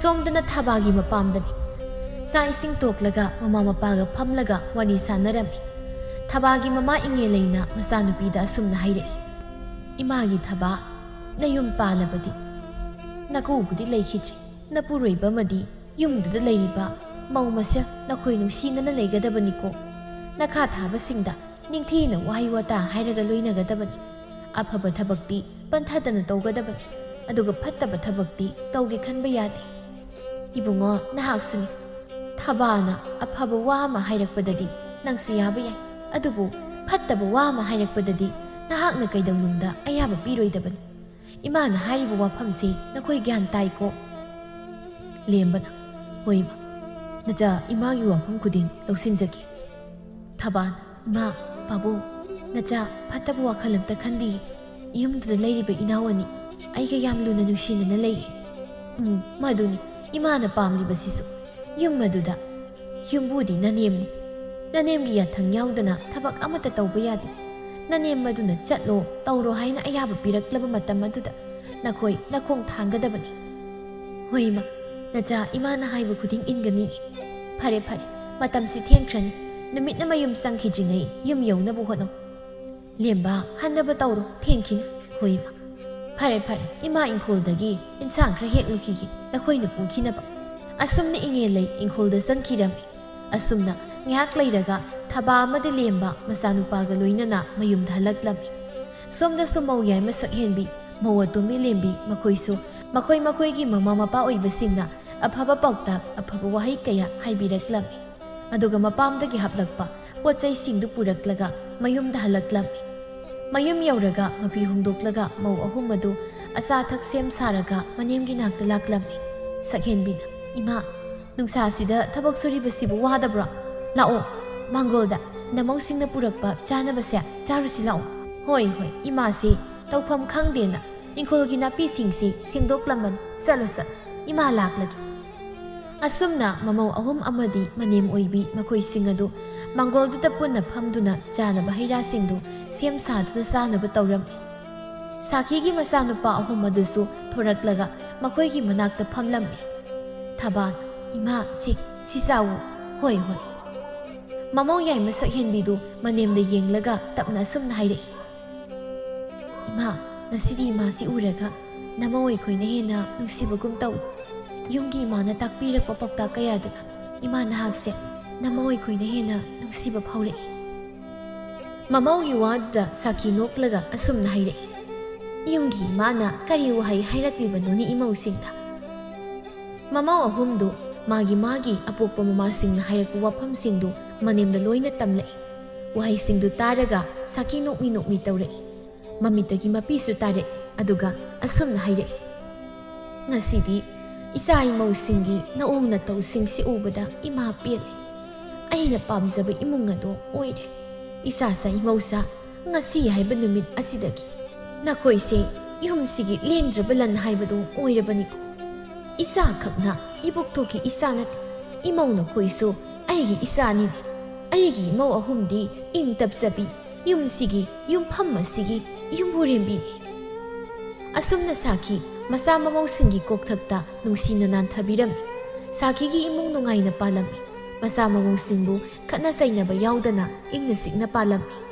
ꯁꯣꯝꯗꯅ ꯊꯕꯥꯒꯤ ꯃꯄꯥꯝꯗꯅꯤ꯫ ꯆꯥꯛ ꯏꯁꯤꯡ ꯇꯣꯛꯂꯒ ꯃꯃꯥ ꯃꯄꯥꯒ ꯐꯝꯂꯒ ꯋꯥꯔꯤ ꯁꯥꯟꯅꯔꯝꯃꯤ꯫ ꯊꯕꯥꯒꯤ ꯃꯃꯥ ꯏꯉꯦꯂꯩꯅ ꯃꯆꯥꯅꯨꯄꯤꯗ ꯑꯁꯨꯝꯅ ꯍꯥꯏꯔꯛꯏ꯫ ꯏꯃꯥꯒꯤ ꯊꯕꯥ, ꯅꯌꯨꯝ ꯄꯥꯜꯂꯕꯗꯤ? ꯅꯀꯨꯕꯨꯗꯤ ꯂꯩꯈꯤꯗ꯭ꯔꯤ, ꯅꯄꯨꯔꯣꯏꯕ ꯑꯃꯗꯤ ꯌꯨꯝꯗꯨꯗ ꯂꯩꯔꯤꯕ ꯃꯧ ꯃꯁꯦꯜ ꯅꯈꯣꯏ ꯅꯨꯡꯁꯤꯅꯅ ꯂꯩꯒꯗꯕꯅꯤꯀꯣ꯫ ꯅꯈꯥ ꯊꯥꯕꯁꯤꯡꯗ ꯅꯤꯡꯊꯤꯅ ꯋꯥꯍꯩ ꯋꯥꯇꯥ ꯍꯥꯏꯔꯒ ꯂꯣꯏꯅꯒꯗꯕꯅꯤ꯫ ꯑꯐꯕ ꯊꯕꯛꯇꯤ ꯄꯟꯊꯗꯅ ꯇꯧꯒꯗꯕꯅꯤ, ꯑꯗꯨꯒ ꯐꯠꯇꯕ ꯊꯕꯛꯇꯤ ꯇꯧꯒꯦ ꯈꯟꯕ ꯌꯥꯗꯦ꯫ ꯏꯕꯨꯡꯉꯣ ꯅꯍꯥꯛꯁꯨꯅꯤ, ꯊꯕꯥꯅ ꯑꯐꯕ ꯋꯥ ꯑꯃ ꯍꯥꯏꯔꯛꯄꯗꯗꯤ ꯅꯪꯁꯨ ꯌꯥꯕ ꯌꯥꯏ, ꯑꯗꯨꯕꯨ ꯐꯠꯇꯕ ꯋꯥ ꯑꯃ ꯍꯥꯏꯔꯛꯄꯗꯗꯤ ꯅꯍꯥꯛꯅ ꯀꯩꯗꯧꯅꯨꯡꯗ ꯑꯌꯥꯕ ꯄꯤꯔꯣꯏꯗꯕꯅꯤ꯫ ꯏꯃꯥꯅ ꯍꯥꯏꯔꯤꯕ ꯋꯥꯐꯝꯁꯤ ꯅꯈꯣꯏ ꯒ꯭ꯌꯥꯟ ꯇꯥꯏꯀꯣ? ꯂꯦꯝꯕꯅ ꯍꯣꯏ ꯏꯃꯥ, ꯅꯆꯥ ꯏꯃꯥꯒꯤ ꯋꯥꯐꯝ ꯈꯨꯗꯤꯡ ꯂꯧꯁꯤꯟꯖꯒꯦ꯫ ꯊꯕꯥꯅ ꯏꯃꯥ ꯄꯥꯕꯨꯡ, ꯅꯆꯥ ꯐꯠꯇꯕ ꯋꯥꯈꯜ ꯑꯝꯇ ꯈꯟꯗꯤꯌꯦ꯫ ꯌꯨꯝꯗꯨꯗ ꯂꯩꯔꯤꯕ ꯏꯅꯥꯎ ꯑꯅꯤ ꯑꯩꯒ ꯌꯥꯝ ꯂꯨꯅ ꯅꯨꯡꯁꯤꯅꯅ ꯂꯩꯌꯦ꯫ ꯃꯗꯨꯅꯤ ꯏꯃꯥꯅ ꯄꯥꯝꯂꯤꯕꯁꯤꯁꯨ꯫ ꯌꯨꯝ ꯑꯗꯨꯗ ꯌꯨꯝꯕꯨꯗꯤ ꯅꯅꯦꯝꯅꯤ꯫ ꯅꯅꯦꯝꯒꯤ ꯌꯥꯊꯪ ꯌꯥꯎꯗꯅ ꯊꯕꯛ ꯑꯃꯠꯇ ꯇꯧꯕ ꯌꯥꯗꯦ꯫ ꯅꯅꯦꯝ ꯑꯗꯨꯅ ꯆꯠꯂꯣ ꯇꯧꯔꯣ ꯍꯥꯏꯅ ꯑꯌꯥꯕ ꯄꯤꯔꯛꯂꯕ ꯃꯇꯝ ꯑꯗꯨꯗ ꯅꯈꯣꯏ ꯅꯈꯣꯡ ꯊꯥꯡꯒꯗꯕꯅꯤ꯫ ꯍꯣꯏ ꯏꯃꯥ, ꯅꯆꯥ ꯏꯃꯥꯅ ꯍꯥꯏꯕ ꯈꯨꯗꯤꯡ ꯏꯟꯒꯅꯤ꯫ ꯐꯔꯦ ꯐꯔꯦ, ꯃꯇꯝꯁꯤ ꯊꯦꯡꯈ꯭ꯔꯅꯤ, ꯅꯨꯃꯤꯠꯅ ꯃꯌꯨꯝ ꯆꯪꯈꯤꯗ꯭ꯔꯤꯉꯩ ꯌꯨꯝ ꯌꯧꯅꯕ ꯍꯣꯠꯅꯧ꯫ ꯂꯦꯝꯕ ꯍꯟꯅꯕ ꯇꯧꯔꯣ, ꯊꯦꯡꯈꯤꯅꯤ꯫ ꯍꯣꯏ ꯏꯃꯥ꯫ ꯐꯔꯦ ꯐꯔꯦ, ꯏꯃꯥ ꯏꯪꯈꯣꯜꯗꯒꯤ ꯏꯟꯁꯥꯡ ꯈꯔ ꯍꯦꯛꯂꯨꯈꯤꯒꯦ ꯅꯈꯣꯏꯅ ꯄꯨꯈꯤꯅꯕ꯫ ꯑꯁꯨꯝꯅ ꯏꯉꯦꯂꯩ ꯏꯪꯈꯣꯜꯗ ꯆꯪꯈꯤꯔꯝꯃꯤ꯫ ꯑꯁꯨꯝꯅ ꯉꯥꯏꯍꯥꯛ ꯂꯩꯔꯒ ꯊꯕꯥ ꯑꯃꯗꯤ ꯂꯦꯝꯕ ꯃꯆꯥꯅꯨꯄꯥꯒ ꯂꯣꯏꯅꯅ ꯃꯌꯨꯝꯗ ꯍꯜꯂꯛꯂꯝꯃꯤ꯫ ꯁꯣꯝꯗꯁꯨ ꯃꯧ ꯌꯥꯏꯃ ꯁꯛꯍꯦꯟꯕꯤ, ꯃꯧ ꯑꯇꯣꯝꯕꯤ ꯂꯦꯝꯕꯤ ꯃꯈꯣꯏꯁꯨ ꯃꯈꯣꯏꯒꯤ ꯃꯃꯥ ꯃꯄꯥ ꯑꯣꯏꯕꯁꯤꯡꯅ ꯑꯐꯕ ꯄꯥꯎꯇꯥꯛ, ꯑꯐꯕ ꯋꯥꯍꯩ ꯀꯌꯥ ꯍꯥꯏꯕꯤꯔꯛꯂꯝꯃꯤ꯫ ꯑꯗꯨꯒ ꯃꯄꯥꯝꯗꯒꯤ ꯍꯥꯞꯂꯛꯄ ꯄꯣꯠ ꯆꯩꯁꯤꯡꯗꯨ ꯄꯨꯔꯛꯂꯒ ꯃꯌꯨꯝꯗ ꯍꯜꯂꯛꯂꯝꯃꯤ꯫ ꯃꯌꯨꯝ ꯌꯧꯔꯒ ꯃꯄꯤ ꯍꯣꯡꯗꯣꯛꯂꯒ ꯃꯧ ꯑꯍꯨꯝ ꯑꯗꯨ ꯑꯆꯥ ꯑꯊꯛ ꯁꯦꯝ ꯁꯥꯔꯒ ꯃꯅꯦꯝꯒꯤ ꯅꯥꯛꯇ ꯂꯥꯛꯂꯝꯃꯤ꯫ ꯁꯛꯍꯦꯟꯕꯤꯅ ꯏꯃꯥ, ꯅꯨꯡꯁꯥꯁꯤꯗ ꯊꯕꯛ ꯁꯨꯔꯤꯕꯁꯤꯕꯨ ꯋꯥꯗꯕ꯭ꯔꯣ? ꯂꯥꯛꯑꯣ, ꯃꯥꯡꯒꯣꯜꯗ ꯅꯃꯧꯁꯤꯡꯅ ꯄꯨꯔꯛꯄ ꯆꯥꯅꯕꯁꯦ ꯆꯥꯔꯨꯁꯤ ꯂꯥꯛꯑꯣ꯫ ꯍꯣꯏ ꯍꯣꯏ, ꯏꯃꯥꯁꯤ ꯇꯧꯐꯝ ꯈꯪꯗꯦꯅ ꯏꯪꯈꯣꯜꯒꯤ ꯅꯥꯄꯤꯁꯤꯡꯁꯤ ꯁꯦꯡꯗꯣꯛꯂꯝꯕꯅꯤ꯫ ꯆꯠꯂꯣ ꯆꯠꯂꯣ, ꯏꯃꯥ ꯂꯥꯛꯂꯒꯦ꯫ ꯑꯁꯨꯝꯅ ꯃꯃꯧ ꯑꯍꯨꯝ ꯑꯃꯗꯤ ꯃꯅꯦꯝ ꯑꯣꯏꯕꯤ ꯃꯈꯣꯏꯁꯤꯡ ꯑꯗꯨ ꯃꯥꯡꯒꯣꯜꯗꯨꯗ ꯄꯨꯟꯅ ꯐꯝꯗꯨꯅ ꯆꯥꯅꯕ ꯍꯩꯔꯥꯁꯤꯡꯗꯨ ꯁꯦꯝ ꯁꯥꯗꯨꯅ ꯆꯥꯅꯕ ꯇꯧꯔꯝꯃꯤ꯫ ꯁꯥꯈꯤꯒꯤ ꯃꯆꯥꯅꯨꯄꯥ ꯑꯍꯨꯝ ꯑꯗꯨꯁꯨ ꯊꯣꯔꯛꯂꯒ ꯃꯈꯣꯏꯒꯤ ꯃꯅꯥꯛꯇ ꯐꯝꯂꯝꯃꯤ꯫ ꯊꯕꯥꯅ ꯏꯃꯥ, ꯁꯤ ꯆꯥꯋꯣ꯫ ꯍꯣꯏ ꯍꯣꯏ꯫ ꯃꯃꯧ ꯌꯥꯏ ꯃꯁꯛ ꯍꯦꯟꯕꯤꯗꯨ ꯃꯅꯦꯝꯗ ꯌꯦꯡꯂꯒ ꯇꯞꯅ ꯑꯁꯨꯝꯅ ꯍꯥꯏꯔꯛꯏ꯫ ꯏꯃꯥ, ꯉꯁꯤꯗꯤ ꯏꯃꯥꯁꯤ ꯎꯔꯒ ꯅꯃꯧ ꯑꯩꯈꯣꯏꯅ ꯍꯦꯟꯅ ꯅꯨꯡꯁꯤꯕꯒꯨꯝ ꯇꯧꯏ꯫ ꯌꯨꯝꯒꯤ ꯏꯃꯥꯅ ꯇꯥꯛꯄꯤꯔꯛꯄ ꯄꯥꯎꯇꯥꯛ ꯀꯌꯥꯗꯨꯅ ꯏꯃꯥ ꯅꯍꯥꯛꯁꯦ ꯅꯃꯧ ꯑꯩꯈꯣꯏꯅ ꯍꯦꯟꯅ ꯅꯨꯡꯁꯤꯕ ꯐꯥꯎꯔꯛꯏ꯫ ꯃꯃꯧꯒꯤ ꯋꯥꯗꯨꯗ ꯁꯥꯈꯤ ꯅꯣꯛꯂꯒ ꯑꯁꯨꯝꯅ ꯍꯥꯏꯔꯛꯏ꯫ ꯌꯨꯝꯒꯤ ꯏꯃꯥꯅ ꯀꯔꯤ ꯋꯥꯍꯩ ꯍꯥꯏꯔꯛꯂꯤꯕꯅꯣꯅꯤ ꯏꯃꯧꯁꯤꯡꯗ? ꯃꯃꯧ ꯑꯍꯨꯝꯗꯨ ꯃꯥꯒꯤ ꯑꯄꯣꯛꯄ ꯃꯃꯥꯁꯤꯡꯅ ꯍꯥꯏꯔꯛꯄ ꯋꯥꯐꯝꯁꯤꯡꯗꯨ ꯃꯅꯦꯝꯗ ꯂꯣꯏꯅ ꯇꯝꯂꯛꯏ꯫ ꯋꯥꯍꯩꯁꯤꯡꯗꯨ ꯇꯥꯔꯒ ꯁꯥꯈꯤ ꯅꯣꯛꯃꯤ ꯇꯧꯔꯛꯏ꯫ ꯃꯃꯤꯠꯇꯒꯤ ꯃꯄꯤꯁꯨ ꯇꯥꯔꯛꯏ ꯑꯗꯨꯒ ꯑꯁꯨꯝꯅ ꯍꯥꯏꯔꯛꯏ꯫ ꯉꯁꯤꯗꯤ ꯏꯆꯥ ꯏꯃꯧꯁꯤꯡꯒꯤ ꯅꯑꯣꯡ ꯅꯇꯧꯁꯤꯡꯁꯤ ꯎꯕꯗ ꯏꯃꯥ ꯄꯦꯜꯂꯦ꯫ ꯑꯩꯅ ꯄꯥꯝꯖꯕ ꯏꯃꯨꯡ ꯑꯗꯣ ꯑꯣꯏꯔꯦ꯫ ꯏꯆꯥꯆꯥ ꯏꯃꯧꯆꯥ, ꯉꯁꯤ ꯍꯥꯏꯕ ꯅꯨꯃꯤꯠ ꯑꯁꯤꯗꯒꯤ ꯅꯈꯣꯏꯁꯦ ꯌꯨꯝꯁꯤꯒꯤ ꯂꯦꯡꯗ꯭ꯔꯕ ꯂꯟ ꯍꯥꯏꯕꯗꯨ ꯑꯣꯏꯔꯕꯅꯤꯀꯣ꯫ ꯏꯆꯥ ꯈꯛꯅ ꯏꯕꯣꯛꯊꯣꯛꯀꯤ ꯏꯆꯥ ꯅꯠꯇꯦ, ꯏꯃꯧ ꯅꯈꯣꯏꯁꯨ ꯑꯩꯒꯤ ꯏꯆꯥꯅꯤꯅꯦ꯫ ꯑꯩꯒꯤ ꯏꯃꯧ ꯑꯍꯨꯝꯗꯤ ꯏꯪ ꯇꯞꯆꯕꯤ, ꯌꯨꯝꯁꯤꯒꯤ ꯌꯨꯝꯐꯝ ꯑꯁꯤꯒꯤ ꯌꯨꯝꯕꯨꯔꯦꯝꯕꯤꯅꯤ꯫ ꯑꯁꯨꯝꯅ ꯁꯥꯈꯤ ꯃꯆꯥ ꯃꯃꯧꯁꯤꯡꯒꯤ ꯀꯣꯛꯊꯛꯇ ꯅꯨꯡꯁꯤꯅ ꯅꯥꯟꯊꯕꯤꯔꯝꯃꯤ꯫ ꯁꯥꯈꯤꯒꯤ ꯏꯃꯨꯡ ꯅꯨꯡꯉꯥꯏꯅ ꯄꯥꯜꯂꯝꯃꯤ꯫ ꯃꯆꯥ ꯃꯃꯧꯁꯤꯡꯕꯨ ꯈꯠꯅ ꯆꯩꯅꯕ ꯌꯥꯎꯗꯅ ꯏꯪꯅ ꯆꯤꯛꯅ ꯄꯥꯜꯂꯝꯃꯤ꯫